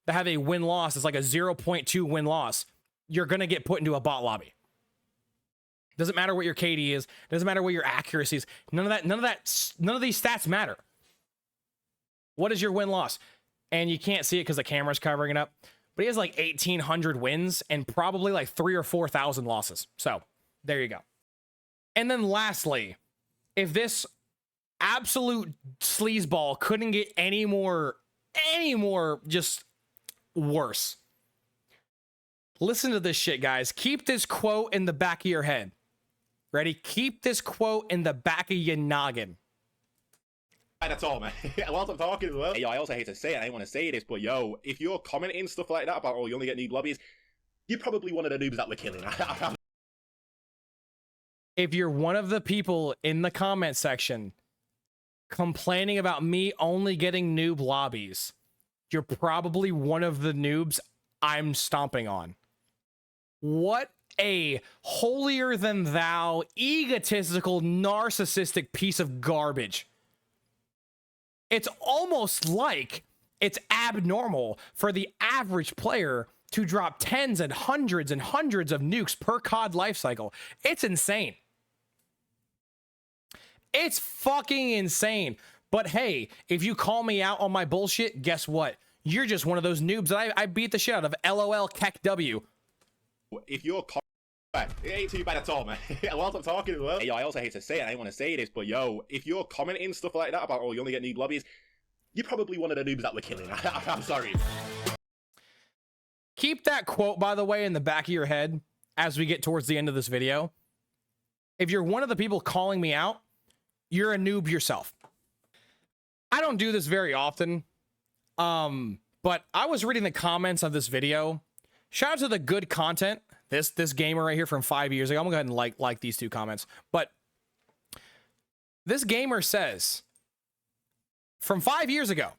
Speaker 1: that have a win-loss, it's like a 0.2 win-loss, you're going to get put into a bot lobby. Doesn't matter what your KD is. Doesn't matter what your accuracy is. None of these stats matter. What is your win-loss? And you can't see it because the camera's covering it up. But he has like 1,800 wins and probably like 3,000 or 4,000 losses. So there you go. And then lastly, if this absolute sleazeball couldn't get any more just worse. Listen to this shit, guys. Keep this quote in the back of your head. Ready? Keep this quote in the back of your noggin.
Speaker 3: That's all, man. Whilst I'm talking as well. Yo, I also hate to say it, I didn't want to say this, but yo, if you're commenting stuff like that about, oh, you only get noob lobbies, you're probably one of the noobs that we're killing.
Speaker 1: If you're one of the people in the comment section complaining about me only getting noob lobbies, you're probably one of the noobs I'm stomping on. What a holier than thou, egotistical, narcissistic piece of garbage. It's almost like it's abnormal for the average player to drop tens and hundreds of nukes per COD lifecycle. It's insane. It's fucking insane. But hey, if you call me out on my bullshit, guess what? You're just one of those noobs that I beat the shit out of. LOL Keck W.
Speaker 3: If you're it ain't too bad at all, man. Whilst I'm talking as well. Yo, I also hate to say it, I didn't want to say this, but yo, if you're commenting stuff like that about, oh, you only get noob lobbies, you're probably one of the noobs that we're killing. I'm sorry.
Speaker 1: Keep that quote, by the way, in the back of your head as we get towards the end of this video. If you're one of the people calling me out, you're a noob yourself. I don't do this very often, but I was reading the comments of this video. Shout out to the good content. This gamer right here from 5 years ago. I'm gonna go ahead and like these 2 comments. But this gamer says, from 5 years ago,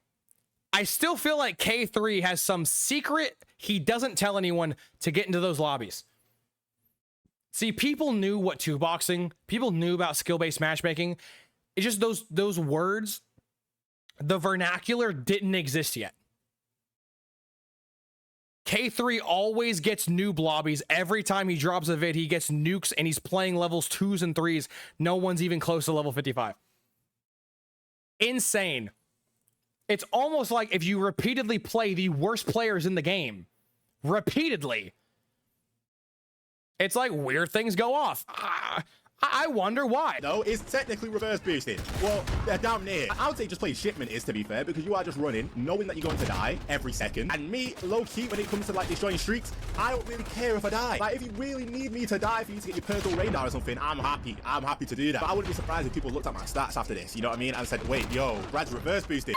Speaker 1: I still feel like K3 has some secret he doesn't tell anyone to get into those lobbies. See, people knew what 2-boxing, people knew about skill-based matchmaking. It's just those words, the vernacular didn't exist yet. K3 always gets noob lobbies. Every time he drops a vid, he gets nukes and he's playing levels 2s and 3s. No one's even close to level 55. Insane. It's almost like if you repeatedly play the worst players in the game, repeatedly, it's like weird things go off. I wonder why.
Speaker 3: No, it's technically reverse boosting. Well, they're damn near. I would say just play shipment is, to be fair, because you are just running, knowing that you're going to die every second. And me, low-key, when it comes to like destroying streaks, I don't really care if I die. Like, if you really need me to die for you to get your personal radar or something, I'm happy. I'm happy to do that. But I wouldn't be surprised if people looked at my stats after this, you know what I mean? And said, wait, yo, Brad's reverse boosting.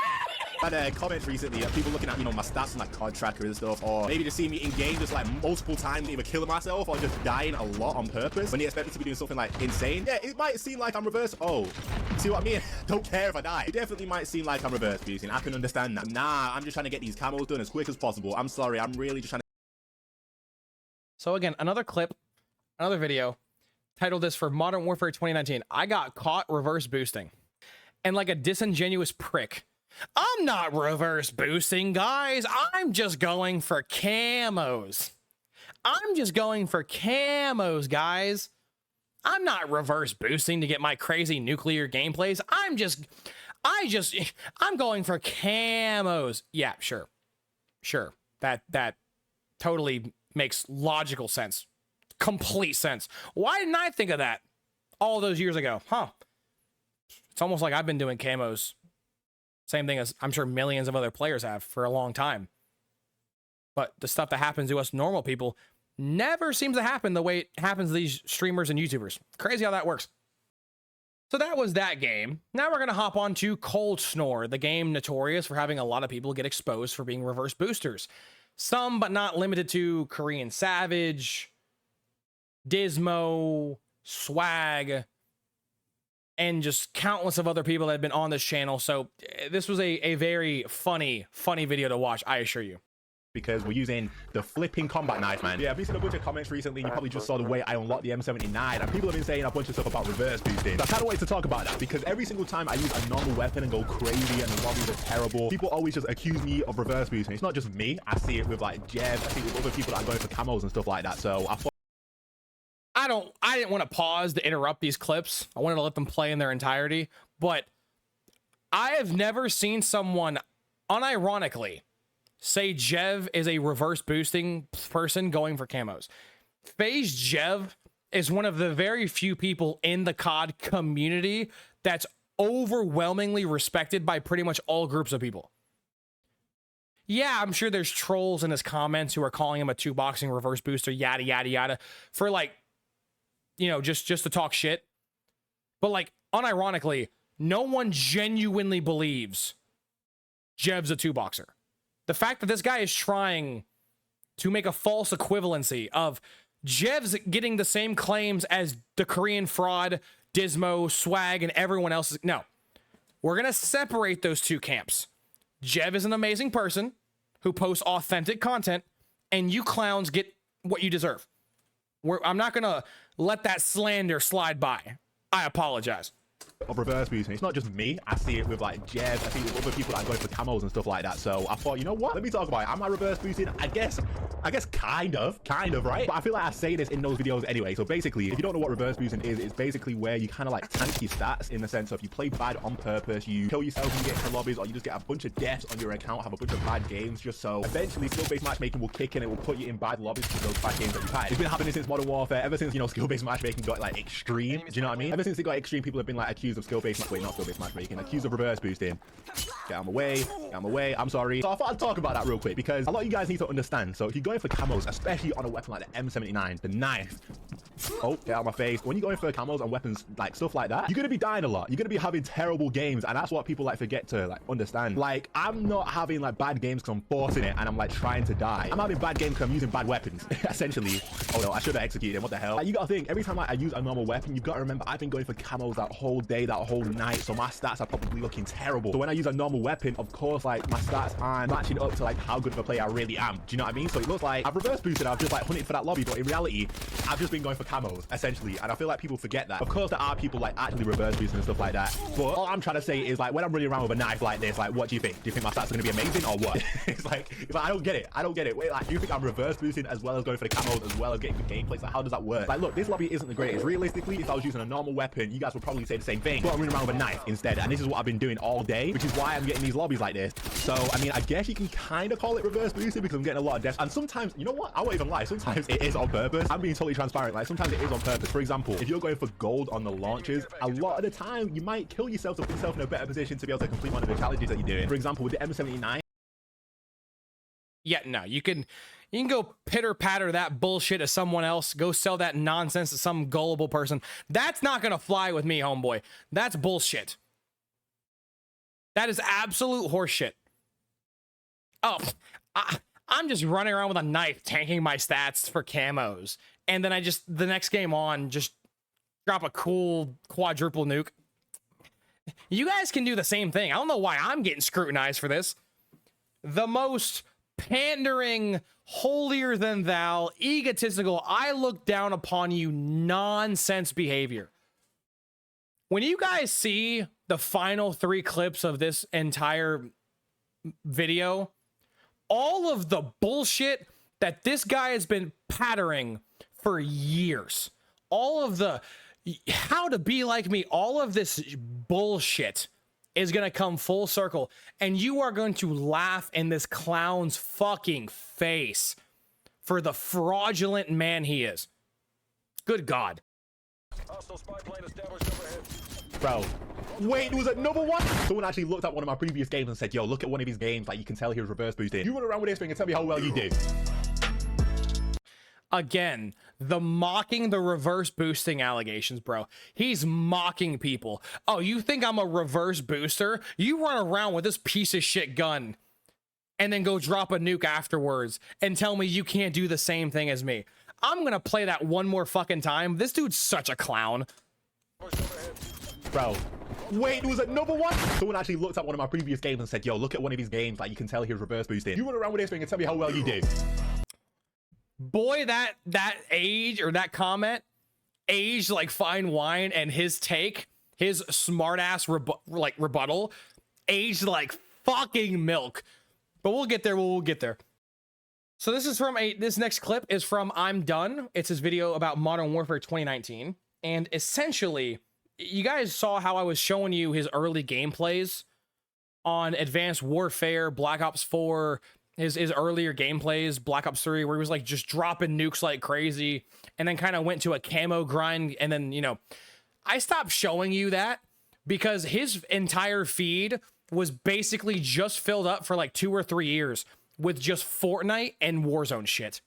Speaker 3: I had comments recently of people looking at, you know, my stats on like COD tracker and stuff, or maybe just seeing me in game just like multiple times either killing myself or just dying a lot on purpose when they expect me to be doing something like insane. Yeah, it might seem like I'm reverse. Oh, see what I mean? Don't care if I die. It definitely might seem like I'm reverse boosting. I can understand that. Nah, I'm just trying to get these camos done as quick as possible. I'm sorry. I'm really just trying to.
Speaker 1: So again, another clip, another video, titled this for Modern Warfare 2019. I got caught reverse boosting. And like a disingenuous prick, I'm not reverse boosting, guys. I'm just going for camos. I'm just going for camos, guys. I'm not reverse boosting to get my crazy nuclear gameplays. I'm going for camos. Yeah, sure. Sure, that totally makes logical sense. Complete sense. Why didn't I think of that all those years ago? Huh. It's almost like I've been doing camos. Same thing as I'm sure millions of other players have for a long time. But the stuff that happens to us normal people never seems to happen the way it happens to these streamers and YouTubers. Crazy how that works. So that was that game. Now we're going to hop on to Cold Snore, the game notorious for having a lot of people get exposed for being reverse boosters. Some, but not limited to, Korean Savage, Dismo, Swag, and just countless of other people that have been on this channel. So this was a very funny video to watch, I assure you.
Speaker 3: Because we're using the flipping combat knife, man. Yeah, I've been seeing a bunch of comments recently, and you probably just saw the way I unlocked the M79, and people have been saying a bunch of stuff about reverse boosting. So I kind of wanted to talk about that, because every single time I use a normal weapon and go crazy and the lobbies are terrible, people always just accuse me of reverse boosting. It's not just me. I see it with like Jev, I see it with other people that are going for camos and stuff like that. So I thought
Speaker 1: I didn't want to pause to interrupt these clips. I wanted to let them play in their entirety, but I have never seen someone unironically say Jev is a reverse boosting person going for camos. FaZe Jev is one of the very few people in the COD community that's overwhelmingly respected by pretty much all groups of people. Yeah, I'm sure there's trolls in his comments who are calling him a two-boxing reverse booster, yada, yada, yada, for like, you know, just to talk shit. But like, unironically, no one genuinely believes Jev's a two-boxer. The fact that this guy is trying to make a false equivalency of Jev's getting the same claims as the Korean fraud, Dismo, Swag, and everyone else. No, we're going to separate those two camps. Jev is an amazing person who posts authentic content, and you clowns get what you deserve. I'm not going to let that slander slide by. I apologize.
Speaker 3: Of reverse boosting. It's not just me. I see it with like Jev, I see it with other people that are going for camos and stuff like that. So I thought, you know what? Let me talk about it. Am I reverse boosting? I guess kind of, right? But I feel like I say this in those videos anyway. So basically, if you don't know what reverse boosting is, it's basically where you kind of like tank your stats in the sense of you play bad on purpose, you kill yourself and get into lobbies, or you just get a bunch of deaths on your account, have a bunch of bad games, just so eventually skill-based matchmaking will kick in. It will put you in bad lobbies for those bad games that you've had. It's been happening since Modern Warfare, ever since, you know, skill-based matchmaking got like extreme. Do you know what I mean? Ever since it got extreme, people have been like accused of skill-based not skill-based matchmaking, accused of reverse boosting. Get out of my way, I'm sorry. So I thought I'd talk about that real quick, because a lot of you guys need to understand. So if you're going for camos, especially on a weapon like the M79, the knife, oh, get out of my face. When you're going for camos on weapons, like stuff like that, you're gonna be dying a lot. You're gonna be having terrible games, and that's what people like forget to like understand. Like, I'm not having like bad games because I'm forcing it and I'm like trying to die. I'm having bad games because I'm using bad weapons, essentially. Oh no, I should have executed him. What the hell? Like, you gotta think, every time like, I use a normal weapon, you've got to remember I've been going for camos that whole day, that whole night, so my stats are probably looking terrible. So when I use a normal weapon, of course, like my stats aren't matching up to like how good of a player I really am. Do you know what I mean? So it looks like I've reverse boosted, I've just like hunted for that lobby, but in reality, I've just been going for camos, essentially. And I feel like people forget that. Of course, there are people like actually reverse boosting and stuff like that. But all I'm trying to say is like, when I'm running around with a knife like this, like, what do you think? Do you think my stats are gonna be amazing or what? it's like I don't get it. Wait, like, do you think I'm reverse boosting as well as going for the camos as well as getting good gameplays? Like, how does that work? Like, look, this lobby isn't the greatest. Realistically, if I was using a normal weapon, you guys would probably say the same thing. But I'm running around with a knife instead, and this is what I've been doing all day, which is why I'm getting these lobbies like this. So I mean, I guess you can kind of call it reverse boosting because I'm getting a lot of deaths, and sometimes, you know what, I won't even lie, sometimes it is on purpose. I'm being totally transparent. Like, sometimes it is on purpose. For example, if you're going for gold on the launches, a lot of the time you might kill yourself to put yourself in a better position to be able to complete one of the challenges that you're doing. For example, with the M79,
Speaker 1: Yeah, no, you can go pitter patter that bullshit to someone else, go sell that nonsense to some gullible person. That's not gonna fly with me, homeboy. That's bullshit. That is absolute horseshit. Oh, I'm just running around with a knife, tanking my stats for camos, and then I just, the next game on, just drop a cool quadruple nuke. You guys can do the same thing. I don't know why I'm getting scrutinized for this. The most pandering, holier than thou, egotistical, I look down upon you nonsense behavior. When you guys see the final 3 clips of this entire video, all of the bullshit that this guy has been pattering for years, all of the how to be like me, all of this bullshit is going to come full circle, and you are going to laugh in this clown's fucking face for the fraudulent man he is. Good God.
Speaker 3: Bro, wait, there was another one? Someone actually looked at one of my previous games and said, yo, look at one of his games, like you can tell he was reverse boosting. You run around with this thing and tell me how well you did.
Speaker 1: Again, the mocking the reverse boosting allegations, bro. He's mocking people. Oh, you think I'm a reverse booster? You run around with this piece of shit gun and then go drop a nuke afterwards and tell me you can't do the same thing as me. I'm gonna play that one more fucking time. This dude's such a clown.
Speaker 3: Bro, wait, there was another one? Someone actually looked at one of my previous games and said, yo, look at one of his games, like you can tell he was reverse boosting. You run around with this thing and tell me how well you did.
Speaker 1: Boy, that age or that comment aged like fine wine, and his take, his smart ass rebuttal aged like fucking milk. But we'll get there. We'll get there. So this is from this next clip is from I'm Done. It's his video about Modern Warfare 2019, and essentially, you guys saw how I was showing you his early gameplays on Advanced Warfare, Black Ops 4. His earlier gameplays, Black Ops 3, where he was like just dropping nukes like crazy, and then kind of went to a camo grind. And then, you know, I stopped showing you that because his entire feed was basically just filled up for like 2 or 3 years with just Fortnite and Warzone shit.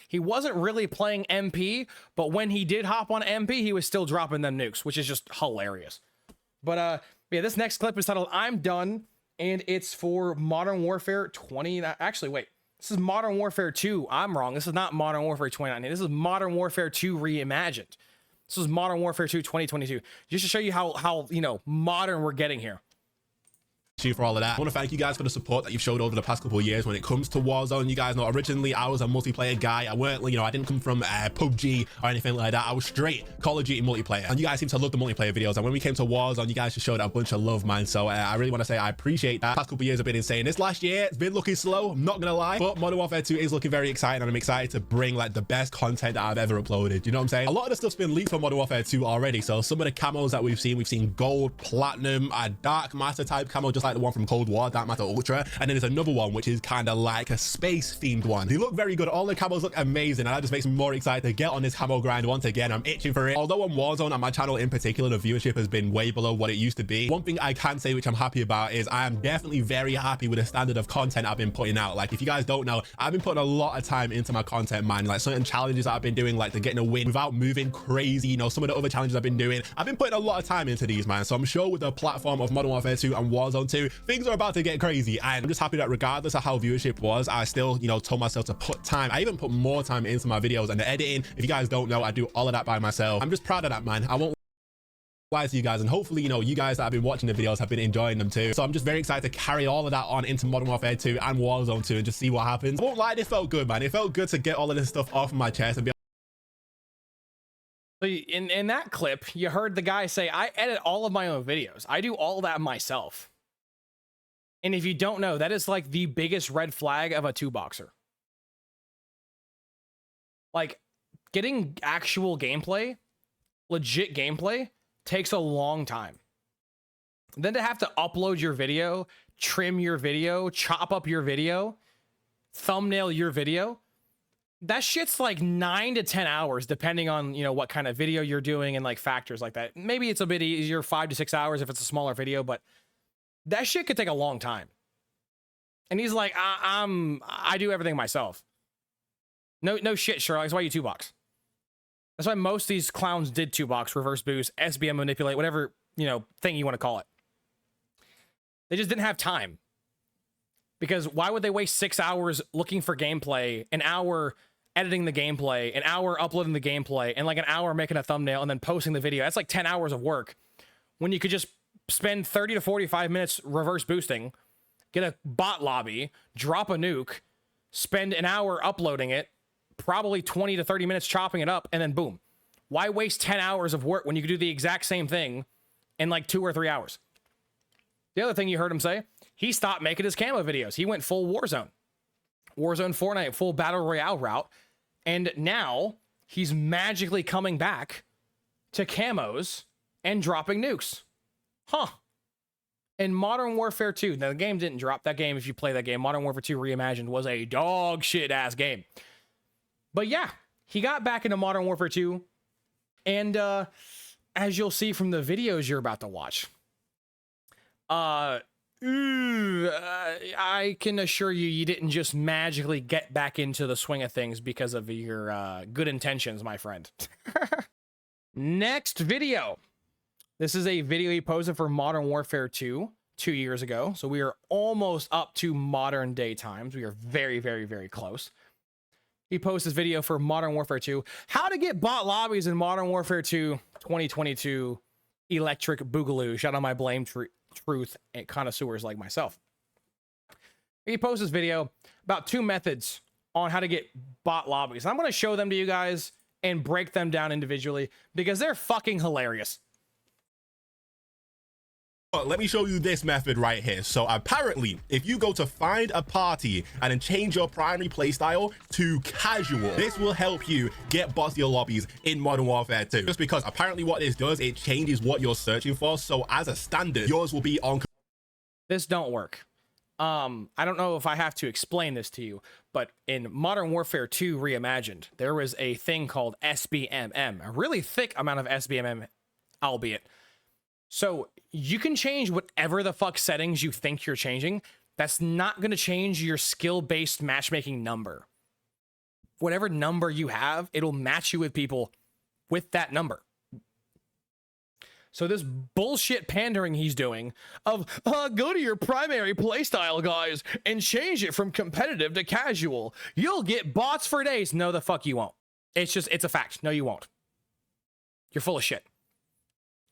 Speaker 1: He wasn't really playing MP, but when he did hop on MP, he was still dropping them nukes, which is just hilarious. But yeah, this next clip is titled I'm Done. And it's for Modern Warfare 20. Actually, wait. This is Modern Warfare 2. I'm wrong. This is not Modern Warfare 2019. This is Modern Warfare 2 Reimagined. This is Modern Warfare 2 2022. Just to show you how you know, modern we're getting here.
Speaker 3: For all of that, I want to thank you guys for the support that you've showed over the past couple of years when it comes to Warzone. You guys know originally I was a multiplayer guy. I weren't, you know, I didn't come from PUBG or anything like that. I was straight Call of Duty multiplayer, and you guys seem to love the multiplayer videos. And when we came to Warzone, you guys just showed a bunch of love, man. So I really want to say I appreciate that. Past couple of years have been insane. This last year it's been looking slow, I'm not gonna lie, but Modern Warfare 2 is looking very exciting, and I'm excited to bring like the best content that I've ever uploaded. You know what I'm saying? A lot of the stuff's been leaked for Modern Warfare 2 already. So some of the camos that we've seen gold, platinum, a dark matter type camo, just like the one from Cold War, Dark Matter Ultra, and then there's another one which is kind of like a space themed one. They look very good. All the camos look amazing, and that just makes me more excited to get on this camo grind once again. I'm itching for it. Although on Warzone, on my channel in particular, the viewership has been way below what it used to be. One thing I can say which I'm happy about is I am definitely very happy with the standard of content I've been putting out. Like, if you guys don't know, I've been putting a lot of time into my content, man. Like certain challenges that I've been doing, like the getting a win without moving crazy, you know, some of the other challenges I've been doing, I've been putting a lot of time into these, man. So I'm sure with the platform of Modern Warfare 2 and Warzone 2, things are about to get crazy. And I'm just happy that regardless of how viewership was, I still, you know, told myself to put time. I even put more time into my videos and the editing. If you guys don't know, I do all of that by myself. I'm just proud of that, man. I won't lie to you guys, and hopefully, you know, you guys that have been watching the videos have been enjoying them too. So I'm just very excited to carry all of that on into Modern Warfare 2 and Warzone 2 and just see what happens. I won't lie, it felt good, man. It felt good to get all of this stuff off of my chest and be
Speaker 1: in that clip, you heard the guy say, I edit all of my own videos. I do all that myself. And if you don't know, that is like the biggest red flag of a two-boxer. Like, getting actual gameplay, legit gameplay, takes a long time. Then to have to upload your video, trim your video, chop up your video, thumbnail your video, that shit's like 9 to 10 hours, depending on, you know, what kind of video you're doing and like factors like that. Maybe it's a bit easier, 5 to 6 hours if it's a smaller video, but that shit could take a long time. And he's like, I do everything myself. No shit, Sherlock. That's why you two-box. That's why most of these clowns did two-box, reverse boost, SBM manipulate, whatever, you know, thing you want to call it. They just didn't have time. Because why would they waste 6 hours looking for gameplay, an hour editing the gameplay, an hour uploading the gameplay, and like an hour making a thumbnail and then posting the video? That's like 10 hours of work when you could just spend 30 to 45 minutes reverse boosting, get a bot lobby, drop a nuke, spend an hour uploading it, probably 20 to 30 minutes chopping it up, and then boom. Why waste 10 hours of work when you could do the exact same thing in like 2 or 3 hours? The other thing you heard him say, he stopped making his camo videos. He went full Warzone. Warzone, Fortnite, full Battle Royale route. And now he's magically coming back to camos and dropping nukes. Huh. In Modern Warfare 2, now the game didn't drop. That game, if you play that game, Modern Warfare 2 Reimagined was a dog shit ass game. But yeah, he got back into Modern Warfare 2. And as you'll see from the videos you're about to watch, I can assure you, you didn't just magically get back into the swing of things because of your good intentions, my friend. Next video. This is a video he posted for Modern Warfare 2 2 years ago. So we are almost up to modern day times. We are very, very, very close. He posted this video for Modern Warfare 2. How to get bot lobbies in Modern Warfare 2 2022 Electric Boogaloo. Shout out my blame truth and connoisseurs like myself. He posted this video about 2 methods on how to get bot lobbies. I'm going to show them to you guys and break them down individually because they're fucking hilarious.
Speaker 3: Let me show you this method right here. So apparently, if you go to find a party and then change your primary playstyle to casual, this will help you get bots to your lobbies in Modern Warfare 2. Just because apparently what this does, it changes what you're searching for. So as a standard, yours will be on.
Speaker 1: This don't work. I don't know if I have to explain this to you, but in Modern Warfare 2 Reimagined, there was a thing called SBMM, a really thick amount of SBMM, albeit. So you can change whatever the fuck settings you think you're changing. That's not going to change your skill-based matchmaking number. Whatever number you have, it'll match you with people with that number. So this bullshit pandering he's doing of, go to your primary playstyle, guys, and change it from competitive to casual. You'll get bots for days. No, the fuck you won't. It's a fact. No, you won't. You're full of shit.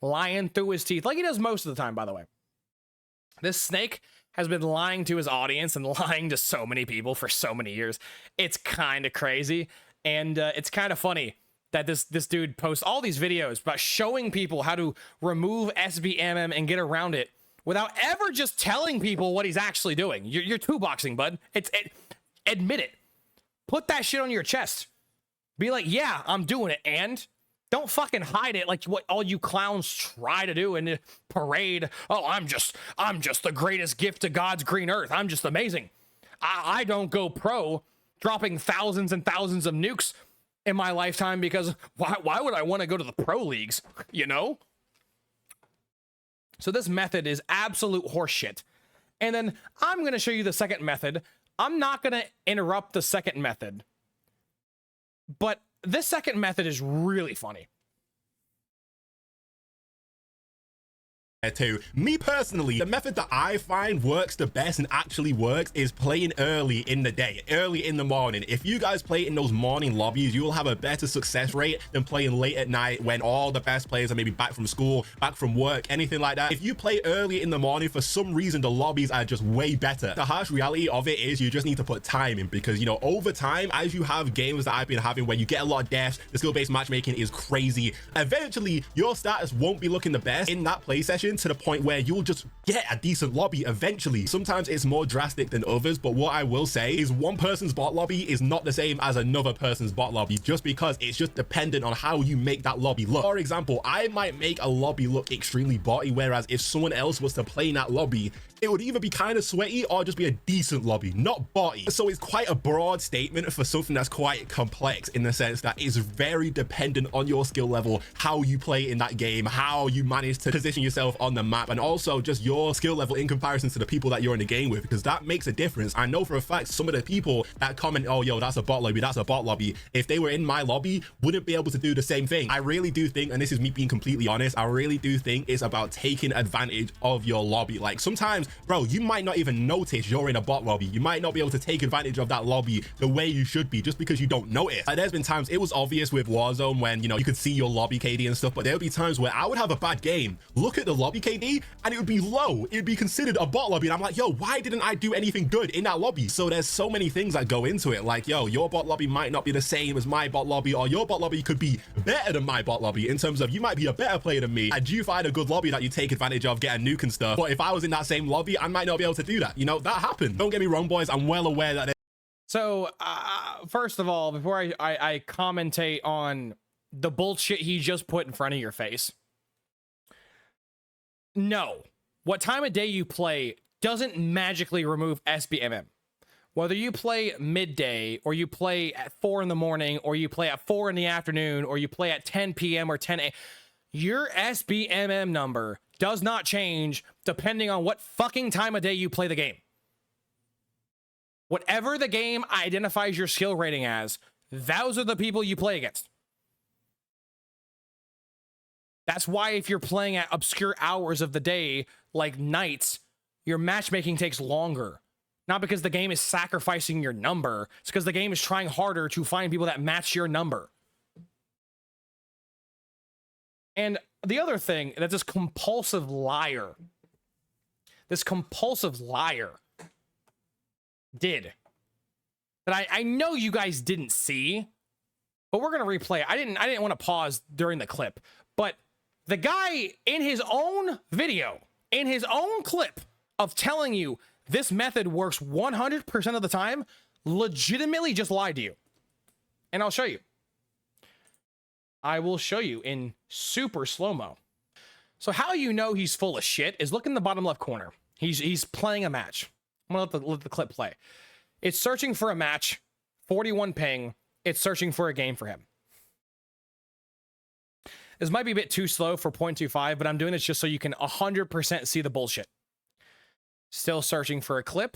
Speaker 1: Lying through his teeth, like he does most of the time, by the way. This snake has been lying to his audience and lying to so many people for so many years. It's kind of crazy, and it's kind of funny that this dude posts all these videos about showing people how to remove SBMM and get around it without ever just telling people what he's actually doing. You're two-boxing, bud. Admit it. Put that shit on your chest. Be like, yeah, I'm doing it, and don't fucking hide it like what all you clowns try to do in the parade. Oh, I'm just the greatest gift to God's green earth. I'm just amazing. I don't go pro dropping thousands and thousands of nukes in my lifetime because why would I want to go to the pro leagues, you know? So this method is absolute horseshit. And then I'm going to show you the second method. I'm not going to interrupt the second method, but this second method is really funny.
Speaker 3: Too. Me personally, the method that I find works the best and actually works is playing early in the day, early in the morning. If you guys play in those morning lobbies, you will have a better success rate than playing late at night when all the best players are maybe back from school, back from work, anything like that. If you play early in the morning, for some reason, the lobbies are just way better. The harsh reality of it is you just need to put time in because, you know, over time, as you have games that I've been having where you get a lot of deaths, the skill-based matchmaking is crazy. Eventually, your status won't be looking the best in that play session to the point where you'll just get a decent lobby eventually. Sometimes it's more drastic than others, but what I will say is one person's bot lobby is not the same as another person's bot lobby just because it's just dependent on how you make that lobby look. For example, I might make a lobby look extremely botty, whereas if someone else was to play in that lobby, it would either be kind of sweaty or just be a decent lobby, not botty. So it's quite a broad statement for something that's quite complex in the sense that it's very dependent on your skill level, how you play in that game, how you manage to position yourself on the map, and also just your skill level in comparison to the people that you're in the game with, because that makes a difference. I know for a fact some of the people that comment, oh, yo, that's a bot lobby, that's a bot lobby, if they were in my lobby, wouldn't be able to do the same thing. I really do think, and this is me being completely honest, I really do think it's about taking advantage of your lobby. Like sometimes, bro, you might not even notice you're in a bot lobby. You might not be able to take advantage of that lobby the way you should be just because you don't notice. There's been times it was obvious with Warzone when, you know, you could see your lobby KD and stuff, but there would be times where I would have a bad game, look at the lobby KD, and it would be low. It would be considered a bot lobby, and I'm like, yo, why didn't I do anything good in that lobby? So there's so many things that go into it, like, yo, your bot lobby might not be the same as my bot lobby, or your bot lobby could be better than my bot lobby in terms of you might be a better player than me, and you find a good lobby that you take advantage of, get a nuke and stuff, but if I was in that same lobby, I might not be able to do that. You know, that happened. Don't get me wrong, boys, I'm well aware that
Speaker 1: So first of all, before I commentate on the bullshit he just put in front of your face, no, what time of day you play doesn't magically remove SBMM. Whether you play midday, or you play at 4 in the morning, or you play at 4 in the afternoon, or you play at 10 p.m. or 10 a.m., your SBMM number does not change depending on what fucking time of day you play the game. Whatever the game identifies your skill rating as, those are the people you play against. That's why if you're playing at obscure hours of the day, like nights, your matchmaking takes longer. Not because the game is sacrificing your number. It's because the game is trying harder to find people that match your number. And the other thing that this compulsive liar did, that I know you guys didn't see, but we're going to replay it. I didn't want to pause during the clip, but the guy in his own video, in his own clip of telling you this method works 100% of the time, legitimately just lied to you. And I'll show you. I will show you in super slow-mo. So how you know he's full of shit is look in the bottom left corner. He's playing a match. I'm gonna let the clip play. It's searching for a match, 41 ping. It's searching for a game for him. This might be a bit too slow for 0.25, but I'm doing this just so you can 100% see the bullshit. Still searching for a clip.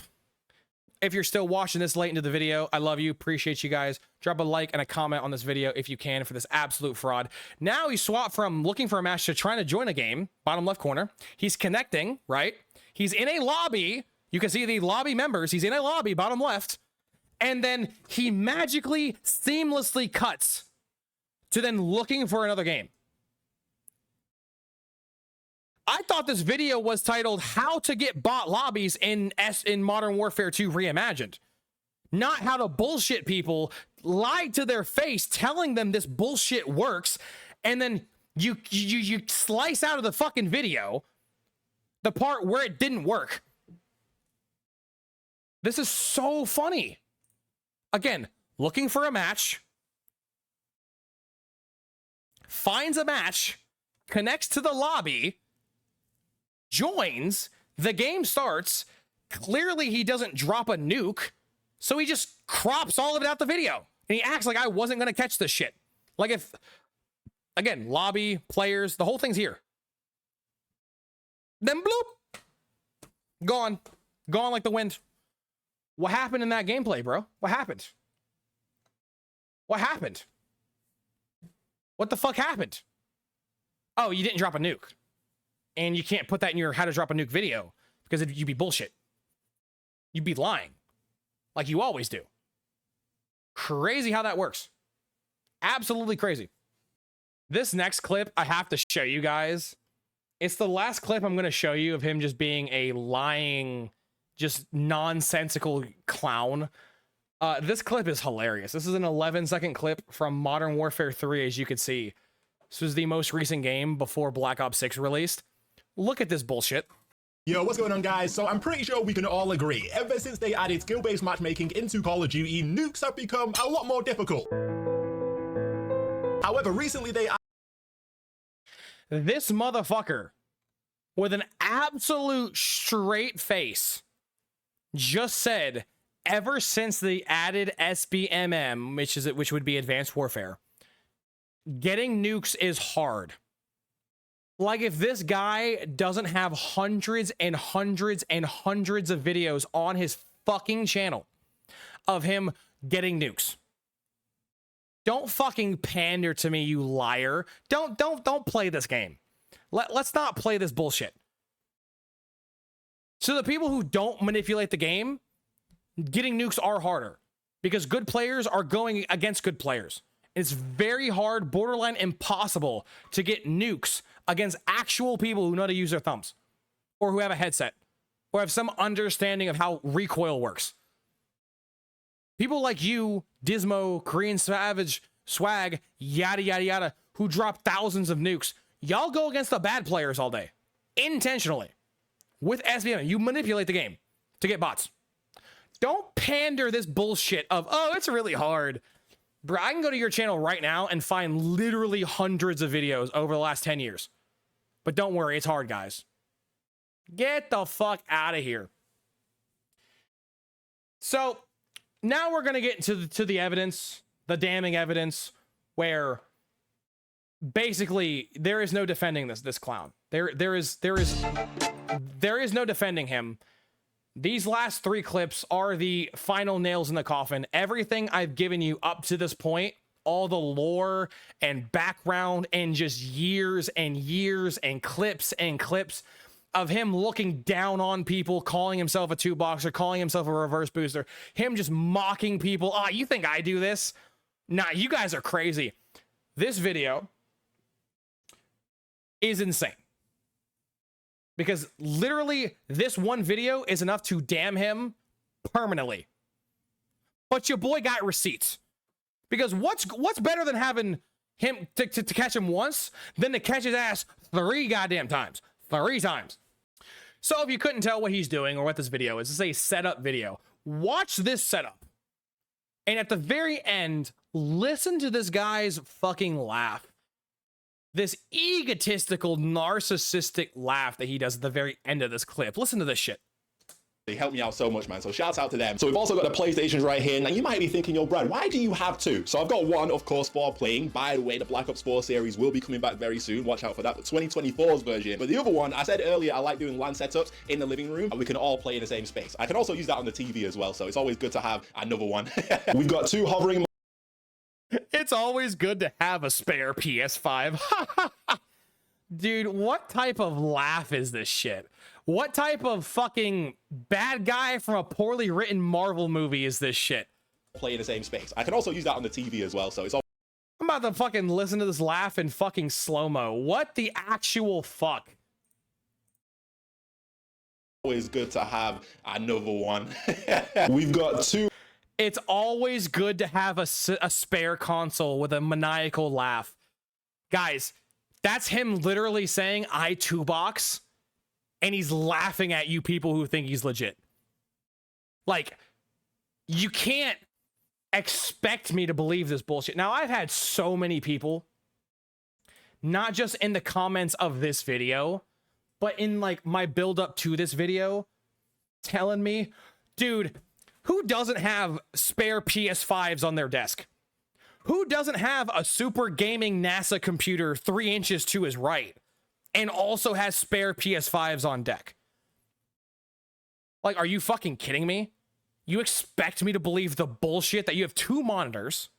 Speaker 1: If you're still watching this late into the video, I love you. Appreciate you guys. Drop a like and a comment on this video if you can for this absolute fraud. Now he swapped from looking for a match to trying to join a game. Bottom left corner. He's connecting, right? He's in a lobby. You can see the lobby members. He's in a lobby, bottom left. And then he magically, seamlessly cuts to then looking for another game. I thought this video was titled How to Get Bot Lobbies in Modern Warfare 2 Reimagined. Not how to bullshit people, lie to their face telling them this bullshit works, and then you slice out of the fucking video the part where it didn't work. This is so funny. Again, looking for a match, finds a match, connects to the lobby, joins, the game starts. Clearly he doesn't drop a nuke, so he just crops all of it out the video. And he acts like I wasn't going to catch this shit. Like if, again, lobby, players, the whole thing's here. Then bloop. Gone. Gone like the wind. What happened in that gameplay, bro? What happened? What happened? What the fuck happened? Oh, you didn't drop a nuke. And you can't put that in your how to drop a nuke video because you'd be bullshit. You'd be lying. Like you always do. Crazy how that works. Absolutely crazy. This next clip I have to show you guys. It's the last clip I'm going to show you of him just being a lying, just nonsensical clown. This clip is hilarious. This is an 11-second clip from Modern Warfare 3, as you can see. This was the most recent game before Black Ops 6 released. Look at this bullshit.
Speaker 5: Yo, what's going on, guys? So I'm pretty sure we can all agree, ever since they added skill-based matchmaking into Call of Duty, nukes have become a lot more difficult. However, recently
Speaker 1: This motherfucker, with an absolute straight face, just said, ever since they added SBMM, which would be Advanced Warfare, getting nukes is hard. Like if this guy doesn't have hundreds and hundreds and hundreds of videos on his fucking channel of him getting nukes. Don't fucking pander to me, you liar. Don't play this game. Let's not play this bullshit. So the people who don't manipulate the game, getting nukes are harder because good players are going against good players. It's very hard, borderline impossible to get nukes against actual people who know how to use their thumbs or who have a headset or have some understanding of how recoil works. People like you, Dismo, Korean Savage, Swag, yada, yada, yada, who drop thousands of nukes, y'all go against the bad players all day. Intentionally. With SBM, you manipulate the game to get bots. Don't pander this bullshit of, oh, it's really hard. Bro, I can go to your channel right now and find literally hundreds of videos over the last 10 years. But don't worry, it's hard, guys. Get the fuck out of here. So now we're going to get to the evidence, the damning evidence, where basically there is no defending this clown. There is no defending him. These last 3 clips are the final nails in the coffin. Everything I've given you up to this point, all the lore and background and just years and years and clips of him looking down on people, calling himself a 2-boxer, calling himself a reverse booster, him just mocking people. Ah, you think I do this? Nah, you guys are crazy. This video is insane. Because literally this one video is enough to damn him permanently. But your boy got receipts. Because what's better than having him to catch him once than to catch his ass 3 goddamn times? 3 times. So if you couldn't tell what he's doing or what this video is, it's a setup video. Watch this setup. And at the very end, listen to this guy's fucking laugh. This egotistical, narcissistic laugh that he does at the very end of this clip. Listen to this shit.
Speaker 5: They helped me out so much, man. So shouts out to them. So we've also got the PlayStations right here. Now you might be thinking, yo, Brad, why do you have 2? So I've got one, of course, for playing. By the way, the Black Ops 4 series will be coming back very soon. Watch out for that, the 2024's version. But the other one, I said earlier, I like doing LAN setups in the living room, and we can all play in the same space. I can also use that on the TV as well. So it's always good to have another one. We've got 2 hovering.
Speaker 1: It's always good to have a spare PS5. Dude, what type of laugh is this shit? What type of fucking bad guy from a poorly written Marvel movie is this shit?
Speaker 5: Play in the same space. I can also use that on the TV as well. So it's all.
Speaker 1: I'm about to fucking listen to this laugh in fucking slow-mo. What the actual fuck?
Speaker 5: Always good to have another one. We've got 2.
Speaker 1: It's always good to have a spare console with a maniacal laugh. Guys, that's him literally saying, I 2-box, and he's laughing at you people who think he's legit. Like, you can't expect me to believe this bullshit. Now, I've had so many people, not just in the comments of this video, but in like my build up to this video, telling me, dude, who doesn't have spare PS5s on their desk? Who doesn't have a super gaming NASA computer 3 inches to his right and also has spare PS5s on deck? Like, are you fucking kidding me? You expect me to believe the bullshit that you have 2 monitors,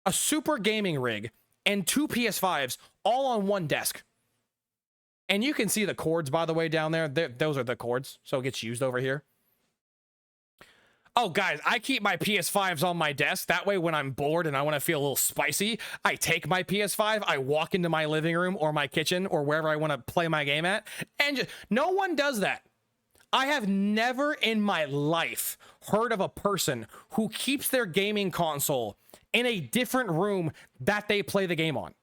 Speaker 1: a super gaming rig, and 2 PS5s all on one desk? And you can see the cords, by the way, down there. Those are the cords, so it gets used over here. Oh, guys, I keep my PS5s on my desk. That way, when I'm bored and I want to feel a little spicy, I take my PS5, I walk into my living room or my kitchen or wherever I want to play my game at, and just, no one does that. I have never in my life heard of a person who keeps their gaming console in a different room that they play the game on.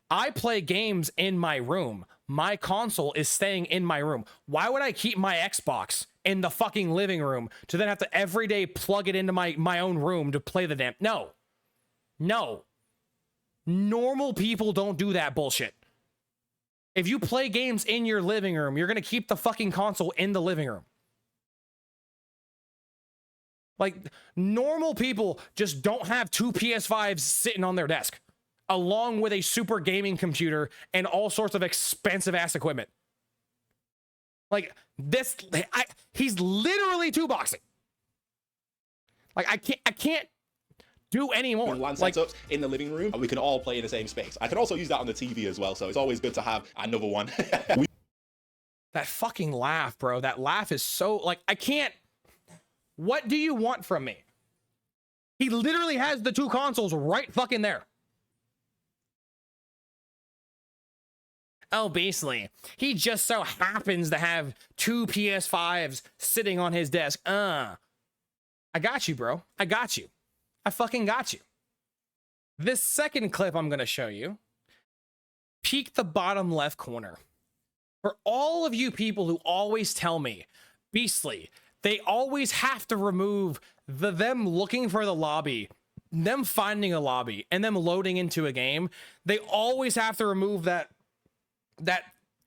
Speaker 1: I play games in my room. My console is staying in my room. Why would I keep my Xbox in the fucking living room to then have to every day plug it into my own room to play the damn? No. No. Normal people don't do that bullshit. If you play games in your living room, you're going to keep the fucking console in the living room. Like, normal people just don't have 2 PS5s sitting on their desk, along with a super gaming computer and all sorts of expensive ass equipment. Like, this, he's literally 2-boxing. Like, I can't do any more.
Speaker 5: LAN
Speaker 1: Like,
Speaker 5: setups in the living room, and we can all play in the same space. I can also use that on the TV as well, so it's always good to have another one.
Speaker 1: that fucking laugh, bro. That laugh is so, like, I can't. What do you want from me? He literally has the 2 consoles right fucking there. Oh, basically, he just so happens to have 2 PS5s sitting on his desk. I got you, bro. I got you. I fucking got you. This second clip I'm going to show you, peek the bottom left corner. For all of you people who always tell me, Beastly, they always have to remove them looking for the lobby, them finding a lobby, and them loading into a game. They always have to remove that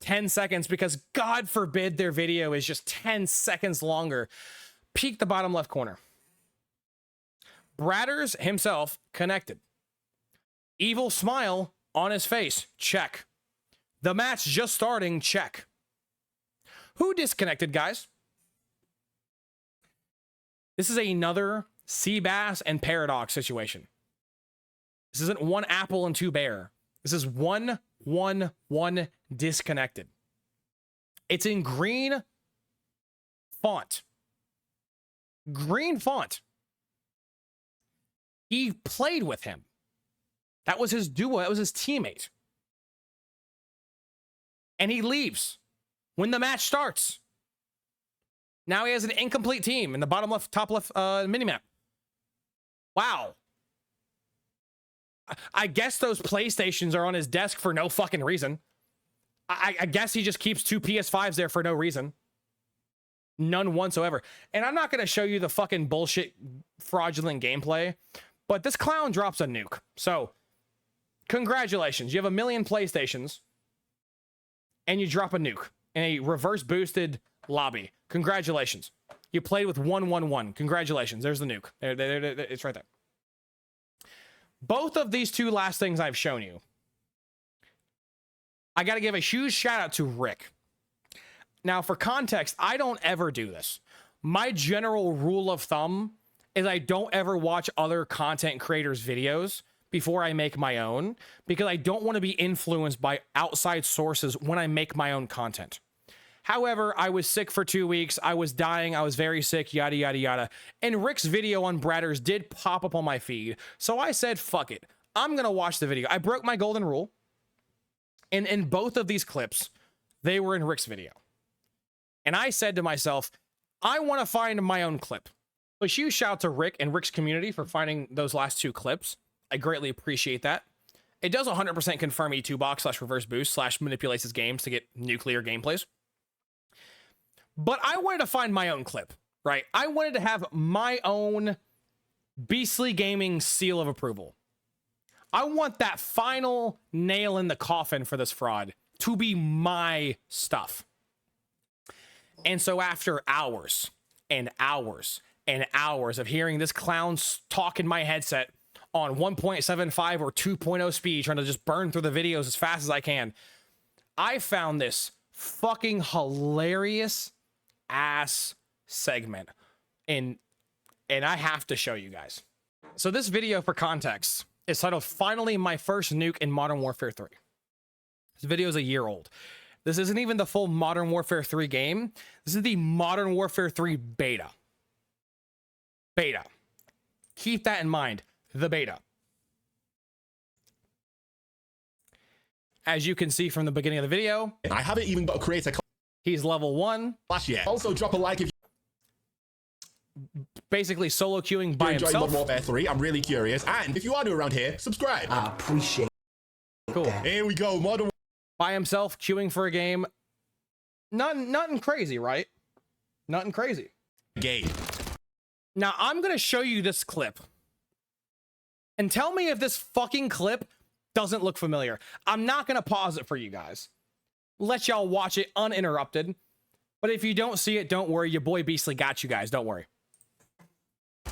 Speaker 1: 10 seconds because God forbid their video is just 10 seconds longer. Peek the bottom left corner. Bradders himself connected. Evil smile on his face. Check. The match just starting. Check. Who disconnected, guys? This is another Seabass and Paradox situation. This isn't one apple and two bear. This is one disconnected. It's in green font. Green font. He played with him. That was his duo. That was his teammate. And he leaves when the match starts. Now he has an incomplete team in the bottom left, top left minimap. Wow. I guess those PlayStations are on his desk for no fucking reason. I guess he just keeps two PS5s there for no reason. None whatsoever. And I'm not going to show you the fucking bullshit fraudulent gameplay, but this clown drops a nuke. So, congratulations. You have 1 million PlayStations, and you drop a nuke in a reverse boosted lobby. Congratulations. You played with 1-1-1. Congratulations. There's the nuke. There, it's right there. Both of these two last things I've shown you, I got to give a huge shout out to Rick. Now, for context, I don't ever do this. My general rule of thumb is I don't ever watch other content creators' videos before I make my own, because I don't want to be influenced by outside sources when I make my own content. However, I was sick for 2 weeks. I was dying. I was very sick, yada, yada, yada. And Rick's video on Bradders did pop up on my feed. So I said, fuck it. I'm going to watch the video. I broke my golden rule. And in both of these clips, they were in Rick's video. And I said to myself, I want to find my own clip. So huge shout out to Rick and Rick's community for finding those last two clips. I greatly appreciate that. It does 100% confirm E2 box / reverse boost / manipulates his games to get nuclear gameplays. But I wanted to find my own clip, right? I wanted to have my own Beastly Gaming seal of approval. I want that final nail in the coffin for this fraud to be my stuff. And so after hours and hours and hours of hearing this clown talk in my headset on 1.75 or 2.0 speed, trying to just burn through the videos as fast as I can, I found this fucking hilarious ass segment, and I have to show you guys. So this video, for context, is titled "Finally My First Nuke in Modern Warfare 3." This video is a year old. This isn't even the full Modern Warfare 3 game. This is the Modern Warfare 3 beta. Keep that in mind. The beta. As you can see from the beginning of the video,
Speaker 5: I haven't even got to create a
Speaker 1: he's level 1.
Speaker 5: class yet. Also, drop a like if
Speaker 1: Basically solo queuing by
Speaker 5: you enjoy
Speaker 1: himself.
Speaker 5: Modern Warfare 3. I'm really curious. And if you are new around here, subscribe.
Speaker 6: I appreciate
Speaker 1: Cool.
Speaker 5: Here we go. Modern
Speaker 1: By himself queuing for a game. Nothing crazy, right? Nothing crazy.
Speaker 5: game.
Speaker 1: Now, I'm going to show you this clip. And tell me if this fucking clip doesn't look familiar. I'm not going to pause it for you guys. Let y'all watch it uninterrupted. But if you don't see it, don't worry. Your boy Beastly got you guys. Don't worry.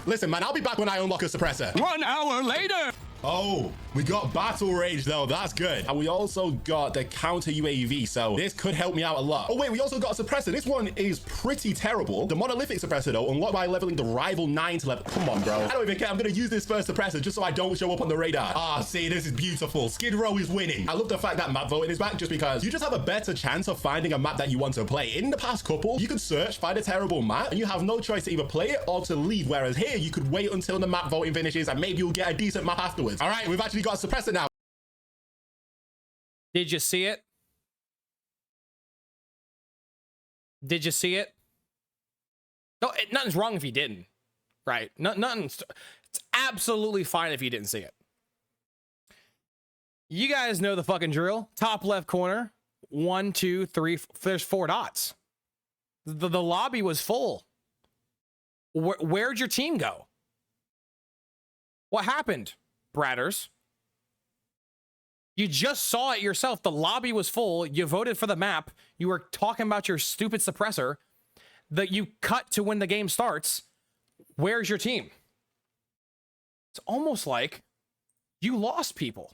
Speaker 5: Listen, man, I'll be back when I unlock a suppressor.
Speaker 6: 1 hour later.
Speaker 5: Oh, we got battle rage though. That's good. And we also got the counter UAV, so this could help me out a lot. Oh wait, we also got a suppressor. This one is pretty terrible. The monolithic suppressor though, unlocked by leveling the rival 9 to level. Come on, bro. I don't even care. I'm gonna use this first suppressor just so I don't show up on the radar. Ah, see, this is beautiful. Skid Row is winning. I love the fact that map voting is back, just because you just have a better chance of finding a map that you want to play. In the past couple, you could search, find a terrible map, and you have no choice to either play it or to leave. Whereas here, you could wait until the map voting finishes and maybe you'll get a decent map afterwards. All right, we've actually got a suppressor now.
Speaker 1: Did you see it? Did you see it? No, nothing's wrong if you didn't, right? Nothing's. It's absolutely fine if you didn't see it. You guys know the fucking drill. Top left corner. 1, 2, 3. There's 4 dots. The lobby was full. Where'd your team go? What happened, Bradders? You just saw it yourself. The lobby was full. You voted for the map. You were talking about your stupid suppressor that you cut to when the game starts. Where's your team? It's almost like you lost people.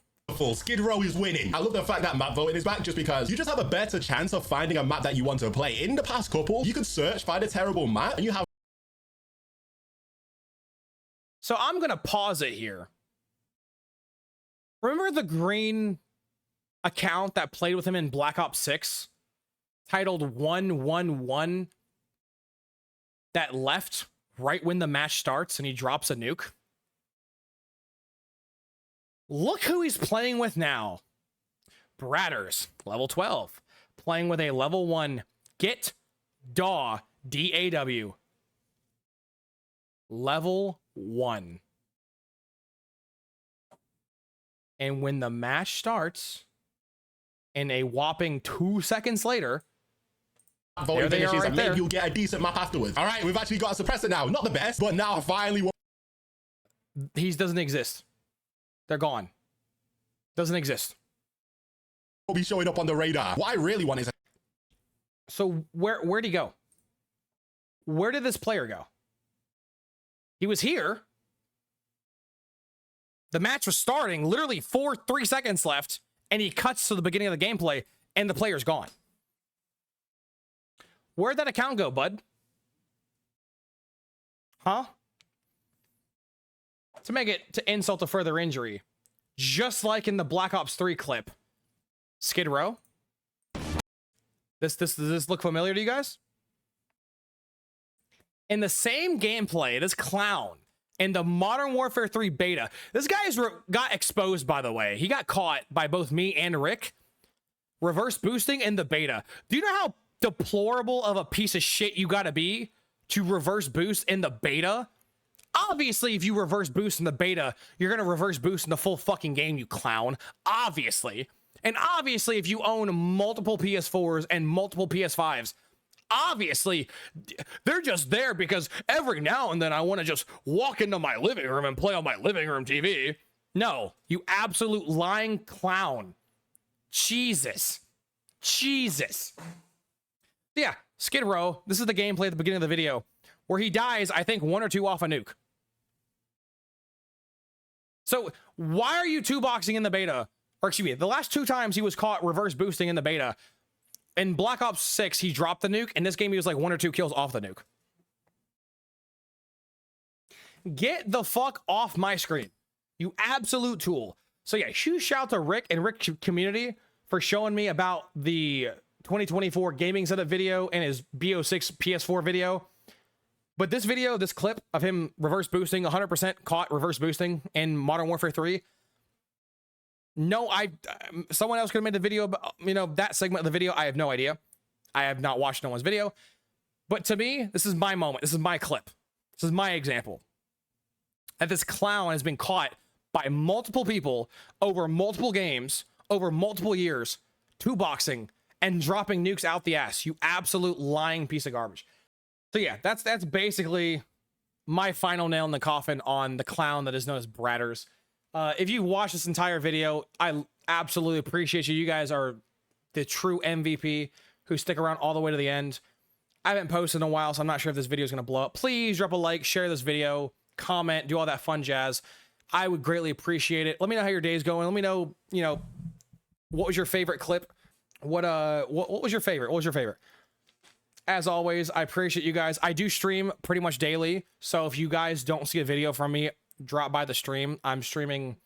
Speaker 5: Skid Row is winning. I love the fact that map voting is back just because you just have a better chance of finding a map that you want to play. In the past couple, you could search, find a terrible map, and you have...
Speaker 1: So I'm going to pause it here. Remember the green account that played with him in Black Ops 6? Titled 111? That left right when the match starts and he drops a nuke? Look who he's playing with now. Bradders, level 12. Playing with a level 1 Get Daw, D-A-W. Level 1. And when the match starts, in a whopping 2 seconds later,
Speaker 5: voting
Speaker 1: there they are
Speaker 5: finishes
Speaker 1: right
Speaker 5: and maybe
Speaker 1: there.
Speaker 5: you'll get a decent map afterwards. All right, we've actually got a suppressor now. Not the best, but now finally...
Speaker 1: He doesn't exist. They're gone. Doesn't exist.
Speaker 5: will be showing up on the radar. What I really want is...
Speaker 1: So where'd he go? Where did this player go? He was here. The match was starting, literally 3 seconds left, and he cuts to the beginning of the gameplay, and the player's gone. Where'd that account go, bud? Huh? To make it to insult to further injury, just like in the Black Ops 3 clip, Skid Row. Does this look familiar to you guys? In the same gameplay, this clown in the Modern Warfare 3 beta, this guy got exposed, by the way. He got caught by both me and Rick reverse boosting in the beta. Do you know how deplorable of a piece of shit you gotta be to reverse boost in the beta? Obviously, if you reverse boost in the beta, you're gonna reverse boost in the full fucking game, you clown. Obviously. And obviously, if you own multiple PS4s and multiple PS5s, obviously, they're just there because every now and then I want to just walk into my living room and play on my living room TV. No, you absolute lying clown. Jesus. Yeah, Skid Row. This is the gameplay at the beginning of the video where he dies, I think, 1 or 2 off a nuke. So why are you 2-boxing in the beta? Or excuse me, the last 2 times he was caught reverse boosting in the beta. In Black Ops 6, he dropped the nuke. In this game, he was like 1 or 2 kills off the nuke. Get the fuck off my screen, you absolute tool. So yeah, huge shout to Rick and Rick community for showing me about the 2024 gaming setup video and his BO6 PS4 video. But this video, this clip of him reverse boosting, 100% caught reverse boosting in Modern Warfare 3. No, someone else could have made the video about, you know, that segment of the video. I have no idea. I have not watched no one's video. But to me, this is my moment. This is my clip. This is my example. That this clown has been caught by multiple people over multiple games, over multiple years, 2-boxing and dropping nukes out the ass. You absolute lying piece of garbage. So yeah, that's basically my final nail in the coffin on the clown that is known as Bradders. If you watch this entire video, I absolutely appreciate you. You guys are the true MVP who stick around all the way to the end. I haven't posted in a while, so I'm not sure if this video is going to blow up. Please drop a like, share this video, comment, do all that fun jazz. I would greatly appreciate it. Let me know how your day's going. Let me know, you know, what was your favorite clip? What was your favorite? What was your favorite? As always, I appreciate you guys. I do stream pretty much daily, so if you guys don't see a video from me, drop by the stream. I'm streaming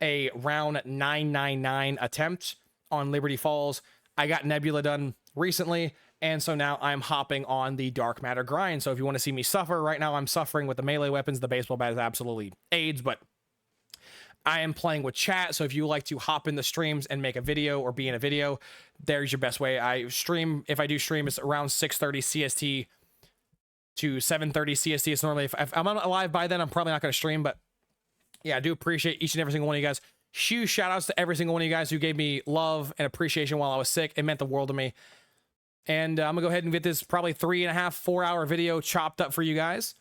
Speaker 1: a round 999 attempt on Liberty Falls. I got Nebula done recently, and so now I'm hopping on the Dark Matter grind. So if you want to see me suffer, right now I'm suffering with the melee weapons. The baseball bat is absolutely AIDS, but I am playing with chat. So if you like to hop in the streams and make a video or be in a video, there's your best way. I stream, if I do stream, it's around 6:30 CST to 7:30 CST. It's normally, if I'm not alive by then, I'm probably not going to stream, but yeah, I do appreciate each and every single one of you guys. Huge shout outs to every single one of you guys who gave me love and appreciation while I was sick. It meant the world to me. And I'm gonna go ahead and get this probably 3.5, 4 hour video chopped up for you guys.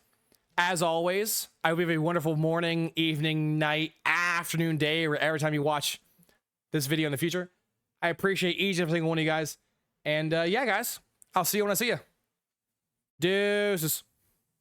Speaker 1: As always, I hope you have a wonderful morning, evening, night, afternoon, day, or every time you watch this video in the future. I appreciate each and every single one of you guys. And yeah, guys, I'll see you when I see you. Deuces.